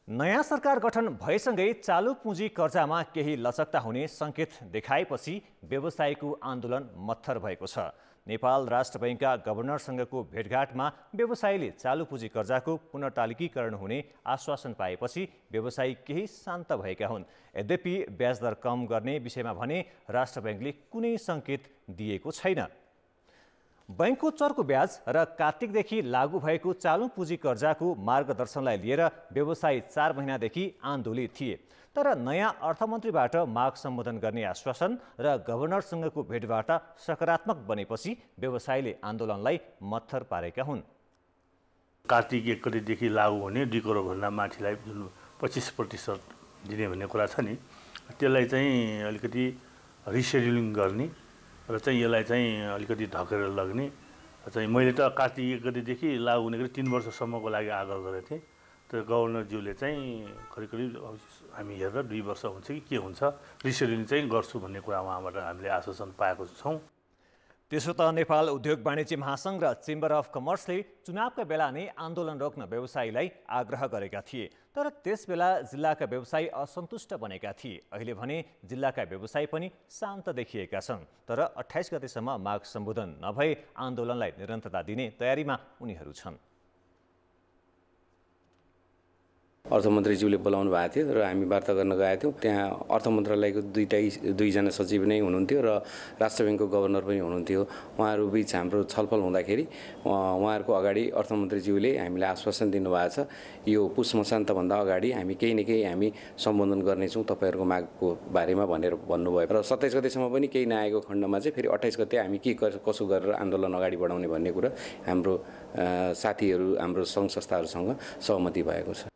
नयाँ सरकार गठन भएसँगै चालु पुँजी कर्जामा केही लचकता हुने सङ्केत देखाएपछि व्यवसायीको आन्दोलन मत्थर भएको छ। नेपाल राष्ट्र बैंकका गभर्नरसँगको भेटघाटमा व्यवसायीले चालु पुँजी कर्जाको पुनर्तालिकीकरण हुने आश्वासन पाएपछि व्यवसायी केही शान्त भएका हुन्। यद्यपि ब्याज दर कम गर्ने विषयमा भने राष्ट्र बैंकले कुनै सङ्केत दिएको छैन। बैंकको चर्को ब्याज र कार्तिकदेखि लागू भएको चालु पुँजी कर्जाको मार्गदर्शनलाई लिएर व्यवसायी 4 महिनादेखि आन्दोलित थिए। तर नयाँ अर्थमन्त्रीबाट माग सम्बोधन गर्ने आश्वासन र गभर्नरसँगको भेटवार्ता सकारात्मक बनेपछि व्यवसायीले आन्दोलनलाई मत्थर पारेका हुन्। कार्तिक 1 गतेदेखि लागू हुने 2 करोडभन्दा माथिलाई जुन 25% दिने भन्ने कुरा छ नि, त्यसलाई चाहिँ अलिकति रिसेड्युलिङ गर्ने र चाहिँ यसलाई चाहिँ अलिकति धकेर लग्ने चाहिँ मैले त कार्तिक 1 गतेदेखि लागू हुने गरी 3 वर्षसम्मको लागि आग्रह गरेको थिएँ। तर गभर्नरज्यूले चाहिँ करिब हामी हेरेर 2 वर्ष हुन्छ कि के हुन्छ, रिसेड्युलिङ चाहिँ गर्छु भन्ने कुरा उहाँबाट हामीले आश्वासन पाएको छौँ। त्यसो त नेपाल उद्योग वाणिज्य महासङ्घ र चेम्बर अफ कमर्सले चुनावका बेला नै आन्दोलन रोक्न व्यवसायीलाई आग्रह गरेका थिए। तर त्यसबेला जिल्लाका व्यवसायी असन्तुष्ट बनेका थिए। अहिले भने जिल्लाका व्यवसायी पनि शान्त देखिएका छन्। तर 28 गतेसम्म माग सम्बोधन नभए आन्दोलनलाई निरन्तरता दिने तयारीमा उनीहरू छन्। अर्थमन्त्रीज्यूले बोलाउनु भएको थियो र हामी वार्ता गर्न गएका थियौँ। त्यहाँ अर्थ मन्त्रालयको दुईजना सचिव नै हुनुहुन्थ्यो र राष्ट्र ब्याङ्कको गभर्नर पनि हुनुहुन्थ्यो। उहाँहरू बिच हाम्रो छलफल हुँदाखेरि उहाँहरूको अगाडि अर्थमन्त्रीज्यूले हामीलाई आश्वासन दिनुभएको छ, यो पुष मसान्तभन्दा अगाडि हामी केही न केही हामी सम्बोधन गर्नेछौँ तपाईँहरूको मागको बारेमा भनेर भन्नुभयो। र 27 गतेसम्म पनि केही नआएको खण्डमा चाहिँ फेरि 28 गते हामी के कसो गरेर आन्दोलन अगाडि बढाउने भन्ने कुरा हाम्रो साथीहरू हाम्रो सङ्घ संस्थाहरूसँग सहमति भएको छ।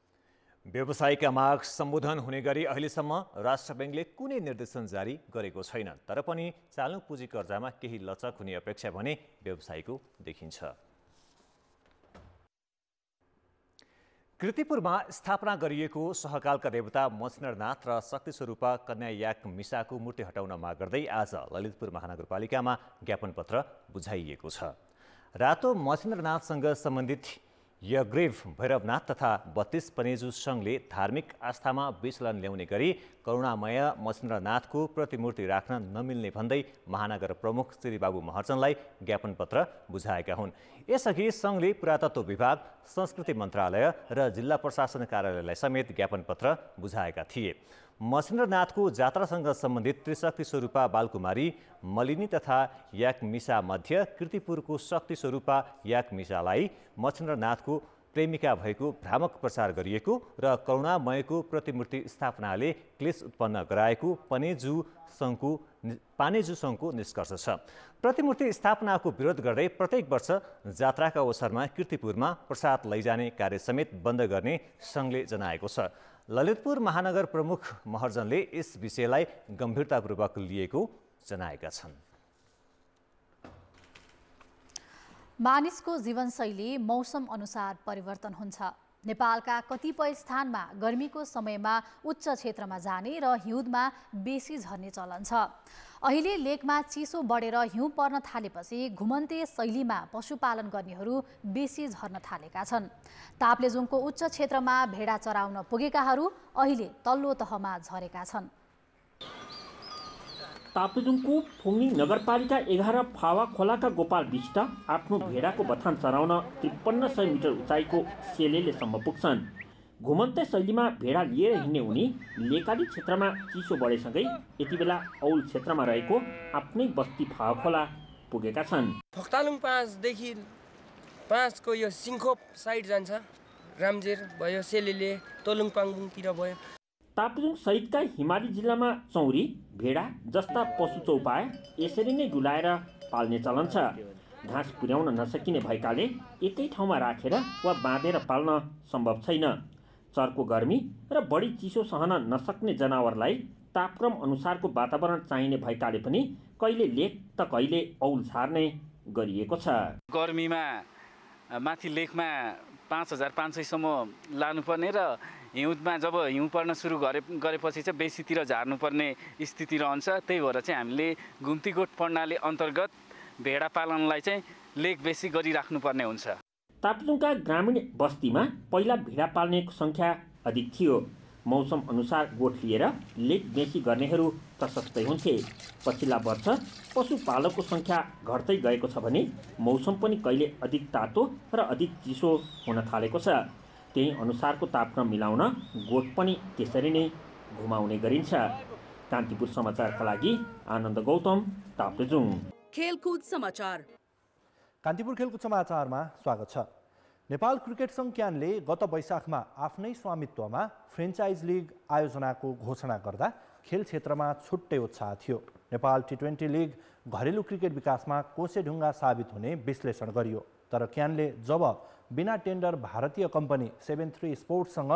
व्यवसायीका माग सम्बोधन हुने गरी अहिलेसम्म राष्ट्र बैंकले कुनै निर्देशन जारी गरेको छैन। तर पनि चालु पुँजी कर्जामा केही लचक हुने अपेक्षा भने व्यवसायीको देखिन्छ। कीर्तिपुरमा स्थापना गरिएको सहकालका देवता मछिन्द्रनाथ र शक्ति स्वरूपा कन्या याक मिसाको मूर्ति हटाउन माग गर्दै आज ललितपुर महानगरपालिकामा ज्ञापन पत्र बुझाइएको छ। रातो मछिन्द्रनाथसँग सम्बन्धित यग्रेव भैरवनाथ तथा 32 पनेजु सङ्घले धार्मिक आस्थामा विचलन ल्याउने गरी करुणामय मछिन्द्रनाथको प्रतिमूर्ति राख्न नमिल्ने भन्दै महानगर प्रमुख श्री बाबु महर्जनलाई ज्ञापन पत्र बुझाएका हुन्। यसअघि सङ्घले पुरातत्व विभाग, संस्कृति मन्त्रालय र जिल्ला प्रशासन कार्यालयलाई समेत ज्ञापन पत्र बुझाएका थिए। मछिन्द्रनाथको जात्रासँग सम्बन्धित त्रिशक्ति स्वरूपा बालकुमारी मलिनी तथा याकमिसा मध्य कीर्तिपुरको शक्ति स्वरूपा याकमिसालाई मछिन्द्रनाथको प्रेमिका भएको भ्रामक प्रचार गरिएको र करुणामयको प्रतिमूर्ति स्थापनाले क्लेश उत्पन्न गराएको पानेजु सङ्घको निष्कर्ष छ। प्रतिमूर्ति स्थापनाको विरोध गर्दै प्रत्येक वर्ष जात्राका अवसरमा कीर्तिपुरमा प्रसाद लैजाने कार्य समेत बन्द गर्ने सङ्घले जनाएको छ। ललितपुर महानगर प्रमुख महर्जनले यस विषयलाई गम्भीरतापूर्वक लिएको जनाएका छन्। मानिसको जीवनशैली मौसम अनुसार परिवर्तन हुन्छ। नेपालका कतिपय स्थानमा गर्मीको समयमा उच्च क्षेत्रमा जाने र हिउँदमा बेसी झर्ने चलन छ। अहिले लेकमा चिसो बढेर हिउँ पर्न थालेपछि घुमन्ते शैलीमा पशुपालन गर्नेहरू बेसी झर्न थालेका छन्। ताप्लेजुङको उच्च क्षेत्रमा भेडा चराउन पुगेकाहरू अहिले तल्लो तहमा झरेका छन्। ताप्लेजुङको फुङनी नगरपालिका 11 फावा खोलाका गोपाल विष्ट आफ्नो भेडाको बथान चराउन 5300 मिटर उचाइको सेलेलेसम्म पुग्छन्। घुमन्ते शैलीमा भेडा लिएर हिँड्ने उनी लेकाली क्षेत्रमा चिसो बढेसँगै यति बेला औल क्षेत्रमा रहेको आफ्नै बस्ती फावा खोला पुगेका छन्। फक्तालुङ 5 देखि 5 को यो सिङ्खोप साइड जान्छ, रामजेर भयो, सेलेले, तोलुङ पाङतिर भयो। ताप्लेजुङ सहितका हिमाली जिल्लामा चौरी, भेडा जस्ता पशु चौपाया यसरी नै डुलाएर पाल्ने चलन छ। घाँस पुर्याउन नसकिने भएकाले एकै ठाउँमा राखेर वा बाँधेर पाल्न सम्भव छैन। चर्को गर्मी र बढी चिसो सहन नसक्ने जनावरलाई तापक्रम अनुसारको वातावरण चाहिने भएकाले पनि कहिले लेक त कहिले औल छार्ने गरिएको छ। गर्मीमा माथि लेकमा 5500 सम्म लानुपर्ने र हिउँदमा जब हिउँ पर्न सुरु गरेपछि चाहिँ बेसीतिर झार्नुपर्ने स्थिति रहन्छ। त्यही भएर चाहिँ हामीले घुम्तीगोठ प्रणाली अन्तर्गत भेडा पालनलाई चाहिँ लेक बेसी गरिराख्नुपर्ने हुन्छ। ताप्लेजुङका ग्रामीण बस्तीमा पहिला भेडा पाल्नेको सङ्ख्या अधिक थियो। मौसम अनुसार गोठ लिएर लेक बेसी गर्नेहरू प्रशस्तै हुन्थे। पछिल्ला वर्ष पशुपालकको सङ्ख्या घट्दै गएको छ भने मौसम पनि कहिले अधिक तातो र अधिक चिसो हुन थालेको छ। त्यही अनुसारको तापक्रम मिलाउन गोठ पनि त्यसरी नै घुमाउने गरिन्छ। कान्तिपुर समाचारका लागि आनन्द गौतम, ताप्लेजुङ। खेलकुद समाचार। कान्तिपुर खेलकुद समाचारमा स्वागत छ। नेपाल क्रिकेट सङ्घ क्यानले गत वैशाखमा आफ्नै स्वामित्वमा फ्रेन्चाइज लिग आयोजनाको घोषणा गर्दा खेल क्षेत्रमा छुट्टै उत्साह थियो। नेपाल T20 लिग घरेलु क्रिकेट विकासमा कोसेढुङ्गा साबित हुने विश्लेषण गरियो। तर क्यानले जब बिना टेन्डर भारतीय कम्पनी 73 स्पोर्ट्ससँग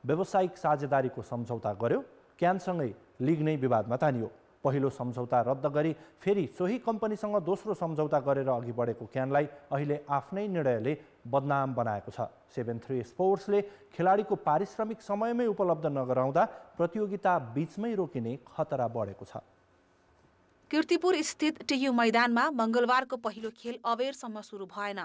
व्यावसायिक साझेदारीको सम्झौता गर्यो, क्यानसँगै लिग नै विवादमा तानियो। पहिलो सम्झौता रद्द गरी फेरि सोही कम्पनीसँग दोस्रो सम्झौता गरेर अघि बढेको क्यानलाई अहिले आफ्नै निर्णयले बदनाम बनाएको छ। 73 स्पोर्ट्सले खेलाडीको पारिश्रमिक समयमै उपलब्ध नगराउँदा प्रतियोगिता बीचमै रोकिने खतरा बढेको छ। कीर्तिपुर स्थित टियु मैदानमा मंगलबारको पहिलो खेल अबेरसम्म सुरु भएन।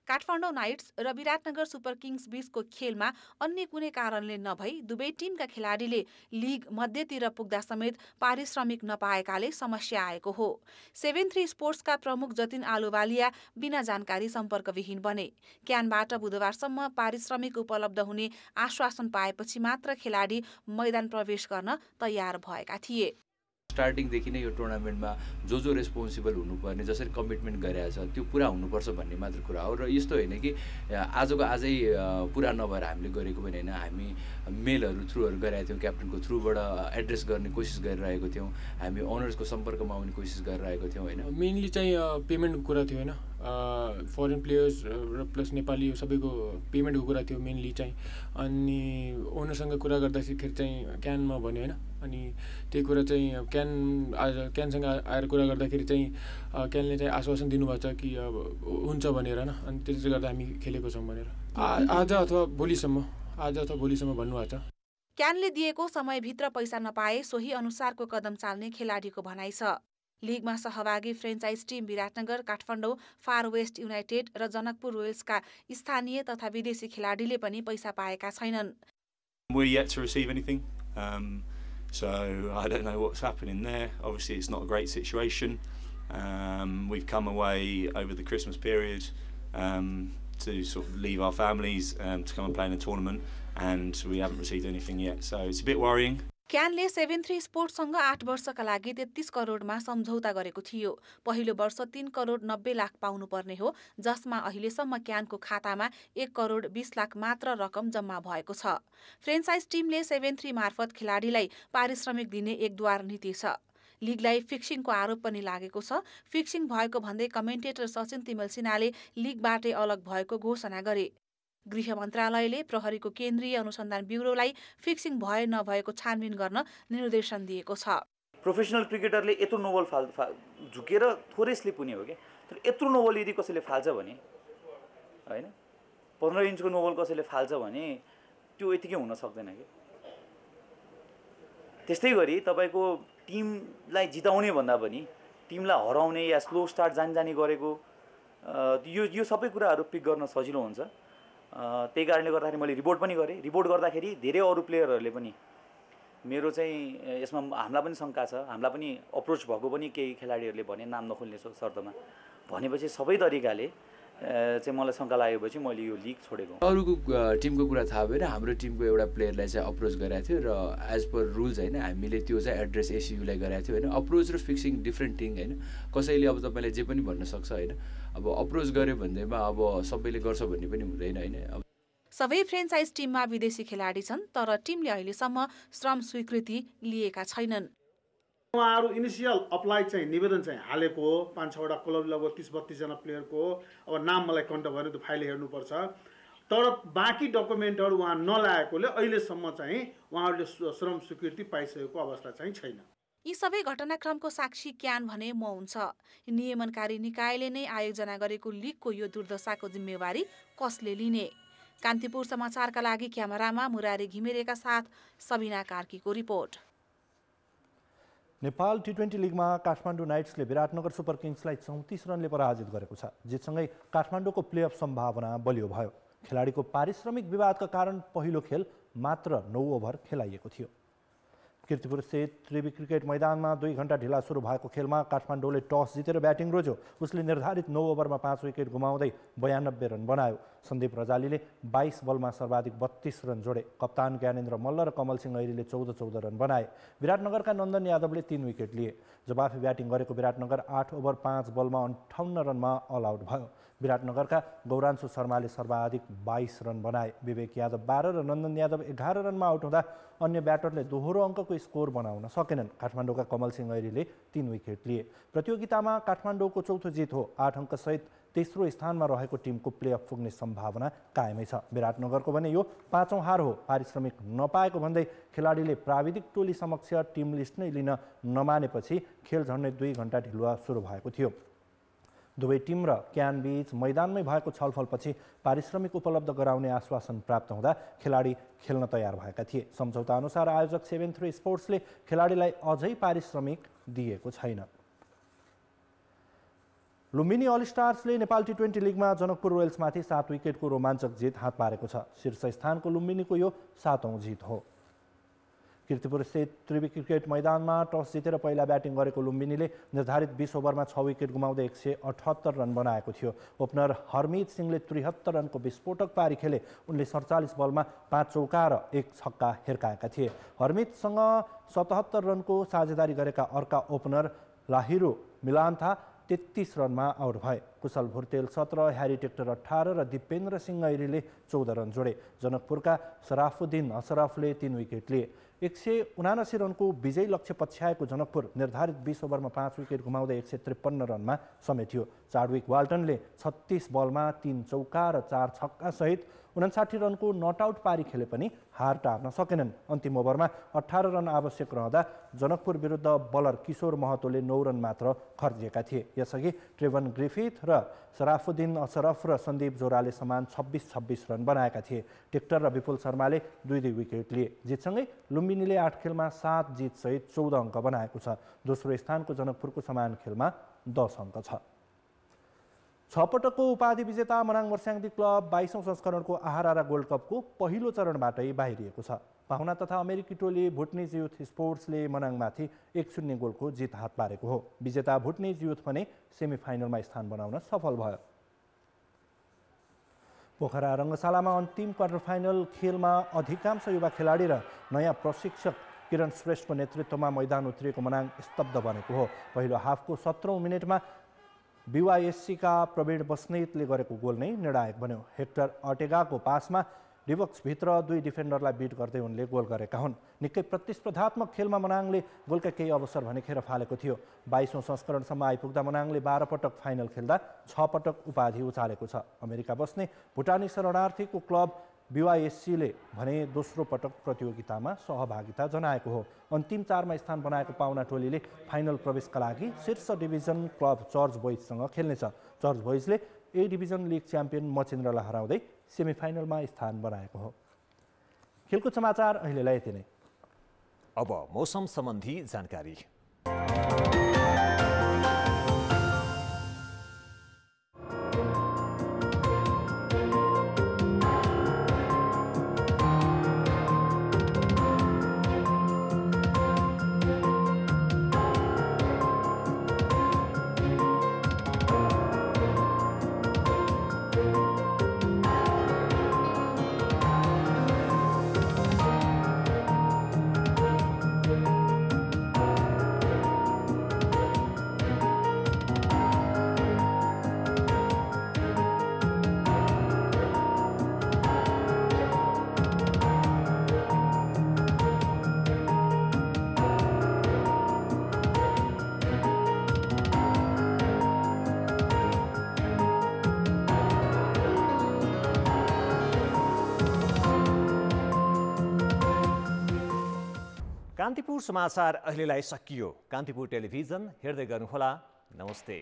काठमाडौँ नाइट्स र विराटनगर सुपर किङ्स बीचको खेलमा अन्य कुनै कारणले नभई दुवै टिमका खेलाडीले लिग मध्यतिर पुग्दा समेत पारिश्रमिक नपाएकाले समस्या आएको हो। 73 स्पोर्ट्सका प्रमुख जतिन आलुवालिया बिना जानकारी सम्पर्कविहीन बने। क्यानबाट बुधबारसम्म पारिश्रमिक उपलब्ध हुने आश्वासन पाएपछि मात्र खेलाडी मैदान प्रवेश गर्न तयार भएका थिए। स्टार्टिङदेखि नै यो टुर्नामेन्टमा जो रेस्पोन्सिबल हुनुपर्ने, जसरी कमिटमेन्ट गरेको छ त्यो पुरा हुनुपर्छ भन्ने मात्र कुरा हो। र यस्तो होइन कि आजको आजै पुरा नभएर हामीले गरेको पनि होइन। हामी मेलहरू थ्रुहरू गरेका थियौँ, क्याप्टनको थ्रुबाट एड्रेस गर्ने कोसिस गरिरहेको थियौँ। हामी ओनर्सको सम्पर्कमा आउने कोसिस गरिरहेको थियौँ होइन। मेनली चाहिँ पेमेन्टको कुरा थियो होइन, फरेन प्लेयर्स र प्लस नेपाली सबैको पेमेन्टको कुरा थियो मेनली चाहिँ। अनि ओनरसँग कुरा गर्दाखेरि चाहिँ क्यानमा भन्यो होइन, अनि त्यही कुरा चाहिँ क्यानसँग आएर कुरा गर्दाखेरि चाहिँ क्यानले चाहिँ आश्वासन दिनुभएको छ कि अब हुन्छ भनेर होइन। अनि त्यसले गर्दा हामी खेलेको छौँ भनेर आज अथवा भोलिसम्म भन्नुभएको छ। क्यानले दिएको समयभित्र पैसा नपाए सोही अनुसारको कदम चाल्ने खेलाडीको भनाइ छ। लिगमा सहभागी franchise team Biratnagar, Kathmandu, far west united र जनकपुर रोयल्सका स्थानीय तथा विदेशी खेलाडीले पनि पैसा पाएका छैनन्। So I don't know what's happening there. Obviously it's not a great situation. We've come away over the Christmas period to sort of leave our families to come and play in a tournament, and we haven't received anything yet. So it's a bit worrying. क्यानले 73 स्पोर्ट्ससँग 8 वर्षका लागि 33 करोडमा सम्झौता गरेको थियो। पहिलो वर्ष 3 करोड 90 लाख पाउनुपर्ने हो, जसमा अहिलेसम्म क्यानको खातामा 1 करोड 20 लाख मात्र रकम जम्मा भएको छ। फ्रेन्चाइज टिमले 73 मार्फत खेलाडीलाई पारिश्रमिक दिने एकद्वार नीति छ। लिगलाई फिक्सिङको आरोप पनि लागेको छ। फिक्सिङ भएको भन्दै कमेन्टेटर सचिन तिमल सिन्हाले लिगबाटै अलग भएको घोषणा गरे। गृह मन्त्रालयले प्रहरीको केन्द्रीय अनुसन्धान ब्युरोलाई फिक्सिङ भए नभएको छानबिन गर्न निर्देशन दिएको छ। प्रोफेसनल क्रिकेटरले यत्रो नोबल झुकेर थोरै स्लिप हुने हो क्या, तर यत्रो नोबल यदि कसैले फाल्छ भने होइन 15 इन्चको नोबल कसैले फाल्छ भने त्यो यतिकै हुन सक्दैन कि। त्यस्तै गरी तपाईँको टिमलाई जिताउने भन्दा पनि टिमलाई हराउने या स्लो स्टार्ट जानी गरेको यो सबै कुराहरू पिक गर्न सजिलो हुन्छ। त्यही कारणले गर्दाखेरि मैले रिपोर्ट पनि गरेँ। रिपोर्ट गर्दाखेरि धेरै अरू प्लेयरहरूले पनि मेरो चाहिँ यसमा हामीलाई पनि शङ्का छ, हामीलाई पनि अप्रोच भएको पनि केही खेलाडीहरूले भने नाम नखोल्ने शर्तमा भनेपछि सबै तरिकाले चाहिँ मलाई शङ्का लागेपछि मैले यो लिग छोडेको। अरूको टिमको कुरा थाहा भएन, हाम्रो टिमको एउटा प्लेयरलाई चाहिँ अप्रोच गरेको थियो र एज पर रुल्स होइन हामीले त्यो चाहिँ एड्रेस एसियुलाई गरेको थियो होइन। अप्रोच र फिक्सिङ डिफ्रेन्ट थिङ होइन। कसैले अब तपाईँलाई जे पनि भन्न सक्छ होइन। अब अप्रोच गऱ्यो भन्दैमा अब सबैले गर्छ भन्ने पनि हुँदैन होइन। सबै फ्रेन्चाइज टिममा विदेशी खेलाडी छन्, तर टिमले अहिलेसम्म श्रम स्वीकृति लिएका छैनन्। उहाँहरू इनिसियल अप्लाई चाहिँ निवेदन चाहिँ हालेको हो 5-6वटा क्लब लगभग 30-32 जना प्लेयरको। अब नाम मलाई कन्ट्याक्ट गरेर त्यो फाइल हेर्नुपर्छ, तर बाँकी डकुमेन्टहरू उहाँ नलाएकोले अहिलेसम्म चाहिँ उहाँहरूले श्रम स्वीकृति पाइसकेको अवस्था चाहिँ छैन। यी सबै घटनाक्रमको साक्षी क्यान भने मौन छ। नियमनकारी निकायले नै आयोजना गरेको लिगको यो दुर्दशाको जिम्मेवारी कसले लिने? कान्तिपुर समाचारका लागि क्यामेरामा मुरारी घिमिरेका साथ सबिना कार्कीको रिपोर्ट। नेपाल टी20 लिगमा काठमाडौँ नाइट्सले विराटनगर सुपर किङ्सलाई 34 रनले पराजित गरेको छ। जितसँगै काठमाडौँको प्लेअफ सम्भावना बलियो भयो। खेलाडीको पारिश्रमिक विवादका कारण पहिलो खेल मात्र 9 ओभर खेलाइएको थियो। कीर्तिपुर स्थित त्रिवी क्रिकेट मैदानमा 2 घण्टा ढिला सुरु भएको खेलमा काठमाडौँले टस जितेर ब्याटिङ रोज्यो। उसले निर्धारित 9 ओभरमा 5 विकेट गुमाउँदै 92 रन बनायो। सन्दीप रजालीले 22 बलमा सर्वाधिक 32 रन जोडे। कप्तान ज्ञानेन्द्र मल्ल र कमल सिंह ऐरीले 14-14 रन बनाए। विराटनगरका नन्दन यादवले 3 विकेट लिए। जवाफी ब्याटिङ गरेको विराटनगर 8 ओभर 5 बलमा 58 रनमा अल आउट भयो। विराटनगरका गौरांशु शर्माले सर्वाधिक 22 रन बनाए। विवेक यादव 12 र नन्दन यादव 11 रनमा आउट हुँदा अन्य ब्याटरले दोहोरो अङ्कको स्कोर बनाउन सकेनन्। काठमाडौँका कमल सिंह ऐरीले 3 विकेट लिए। प्रतियोगितामा काठमाडौँको चौथो जित हो। 8 अङ्कसहित तेस्रो स्थानमा रहेको टिमको प्लेअफ पुग्ने सम्भावना कायमै छ। विराटनगरको भने यो 5औं हार हो। पारिश्रमिक नपाएको भन्दै खेलाडीले प्राविधिक टोली समक्ष टिम लिस्ट नै लिन नमानेपछि खेल झन्डै 2 घण्टा ढिलुवा सुरु भएको थियो। दुवै टिम र क्यान बीच मैदानमै भएको छलफलपछि पारिश्रमिक उपलब्ध गराउने आश्वासन प्राप्त हुँदा खेलाडी खेल्न तयार भएका थिए। सम्झौता अनुसार आयोजक 7-3 स्पोर्ट्सले खेलाडीलाई अझै पारिश्रमिक दिएको छैन। लुम्बिनी अल स्टार्सले नेपाल टी20 लिगमा जनकपुर रोयल्समाथि 7 विकेटको रोमाञ्चक जित हात पारेको छ। शीर्ष स्थानको लुम्बिनीको यो 7औं जित हो। कीर्तिपुर स्थित त्रिवी क्रिकेट मैदानमा टस जितेर पहिला ब्याटिङ गरेको लुम्बिनीले निर्धारित 20 ओभरमा 6 विकेट गुमाउँदै 178 रन बनाएको थियो। ओपनर हरमित सिंहले 73 रनको विस्फोटक पारी खेले। उनले 47 बलमा 5 चौका र 1 छक्का हिर्काएका थिए। हरमितसँग 77 रनको साझेदारी गरेका अर्का ओपनर लाहिरो मिलान्था 33 रनमा आउट भए। कुशल भुर्तेल 17, ह्यारी टेक्टर 18 र दिपेन्द्र सिंह ऐरीले 14 रन जोडे। जनकपुरका सराफुद्दिन अशरफले 3 विकेट लिए। 179 रनको विजयी लक्ष्य पछ्याएको जनकपुर निर्धारित 20 ओभरमा 5 विकेट गुमाउँदै 153 रनमा समेटियो। चार्डविक वाल्टनले 36 बलमा 3 चौका र 4 छक्का सहित 59 रनको नटआउट पारी खेले पनि हार टार्न सकेनन्। अन्तिम ओभरमा 18 रन आवश्यक रहँदा जनकपुर विरुद्ध बलर किशोर महतोले 9 रन मात्र खर्चिएका थिए। यसअघि ट्रेभन ग्रिफिथ र सराफुद्दिन अशरफ र सन्दीप जोराले समान 26-26 रन बनाएका थिए। टेक्टर र विपुल शर्माले 2-2 विकेट लिए। जितसँगै लुम्बिनीले 8 खेलमा 7 जितसहित 14 अङ्क बनाएको छ। दोस्रो स्थानको जनकपुरको समान खेलमा 10 अङ्क छ। 6 पटकको उपाधि विजेता मनाङ मर्स्याङ्दी क्लब 22औं संस्करणको आहारा गोल्ड कपको पहिलो चरणबाटै बाहिरिएको छ। पाहुना तथा अमेरिकी टोली भुटनिज युथ स्पोर्ट्सले मनाङमाथि 1-0 गोलको जित हात पारेको हो। विजेता भुटनिज युथ भने सेमिफाइनलमा स्थान बनाउन सफल भयो। पोखरा रङ्गशालामा अन्तिम क्वार्टर फाइनल खेलमा अधिकांश युवा खेलाडी र नयाँ प्रशिक्षक किरण श्रेष्ठको नेतृत्वमा मैदान उत्रिएको मनाङ स्तब्ध बनेको हो। पहिलो हाफको 17औं मिनेटमा BYSC का प्रवीण बस्नेतले गरेको गोल नै निर्णायक बन्यो। हेक्टर अर्टेगाको पासमा डिबक्सभित्र 2 डिफेन्डरलाई बिट गर्दै उनले गोल गरेका हुन्। निकै प्रतिस्पर्धात्मक खेलमा मनाङले गोलका केही अवसर भने खेर फालेको थियो। 22औं संस्करणसम्म आइपुग्दा मनाङले 12 पटक फाइनल खेल्दा 6 पटक उपाधि उचालेको छ। अमेरिका बस्ने भुटानी शरणार्थीको क्लब BYSCले भने दोस्रो पटक प्रतियोगितामा सहभागिता जनाएको हो। अन्तिम 4मा स्थान बनाएको पाहुना टोलीले फाइनल प्रवेशका लागि शीर्ष डिभिजन क्लब चर्च बोइजसँग खेल्नेछ। चर्च बोइजले ए डिभिजन लिग च्याम्पियन मचिन्द्रलाई हराउँदै सेमिफाइनलमा स्थान बनाएको हो। खेलकुद समाचार अहिलेलाई यति नै। अब मौसम सम्बन्धी जानकारी। कान्तिपुर समाचार अहिलेलाई सकियो। कान्तिपुर टेलिभिजन हेर्दै गर्नुहोला। नमस्ते।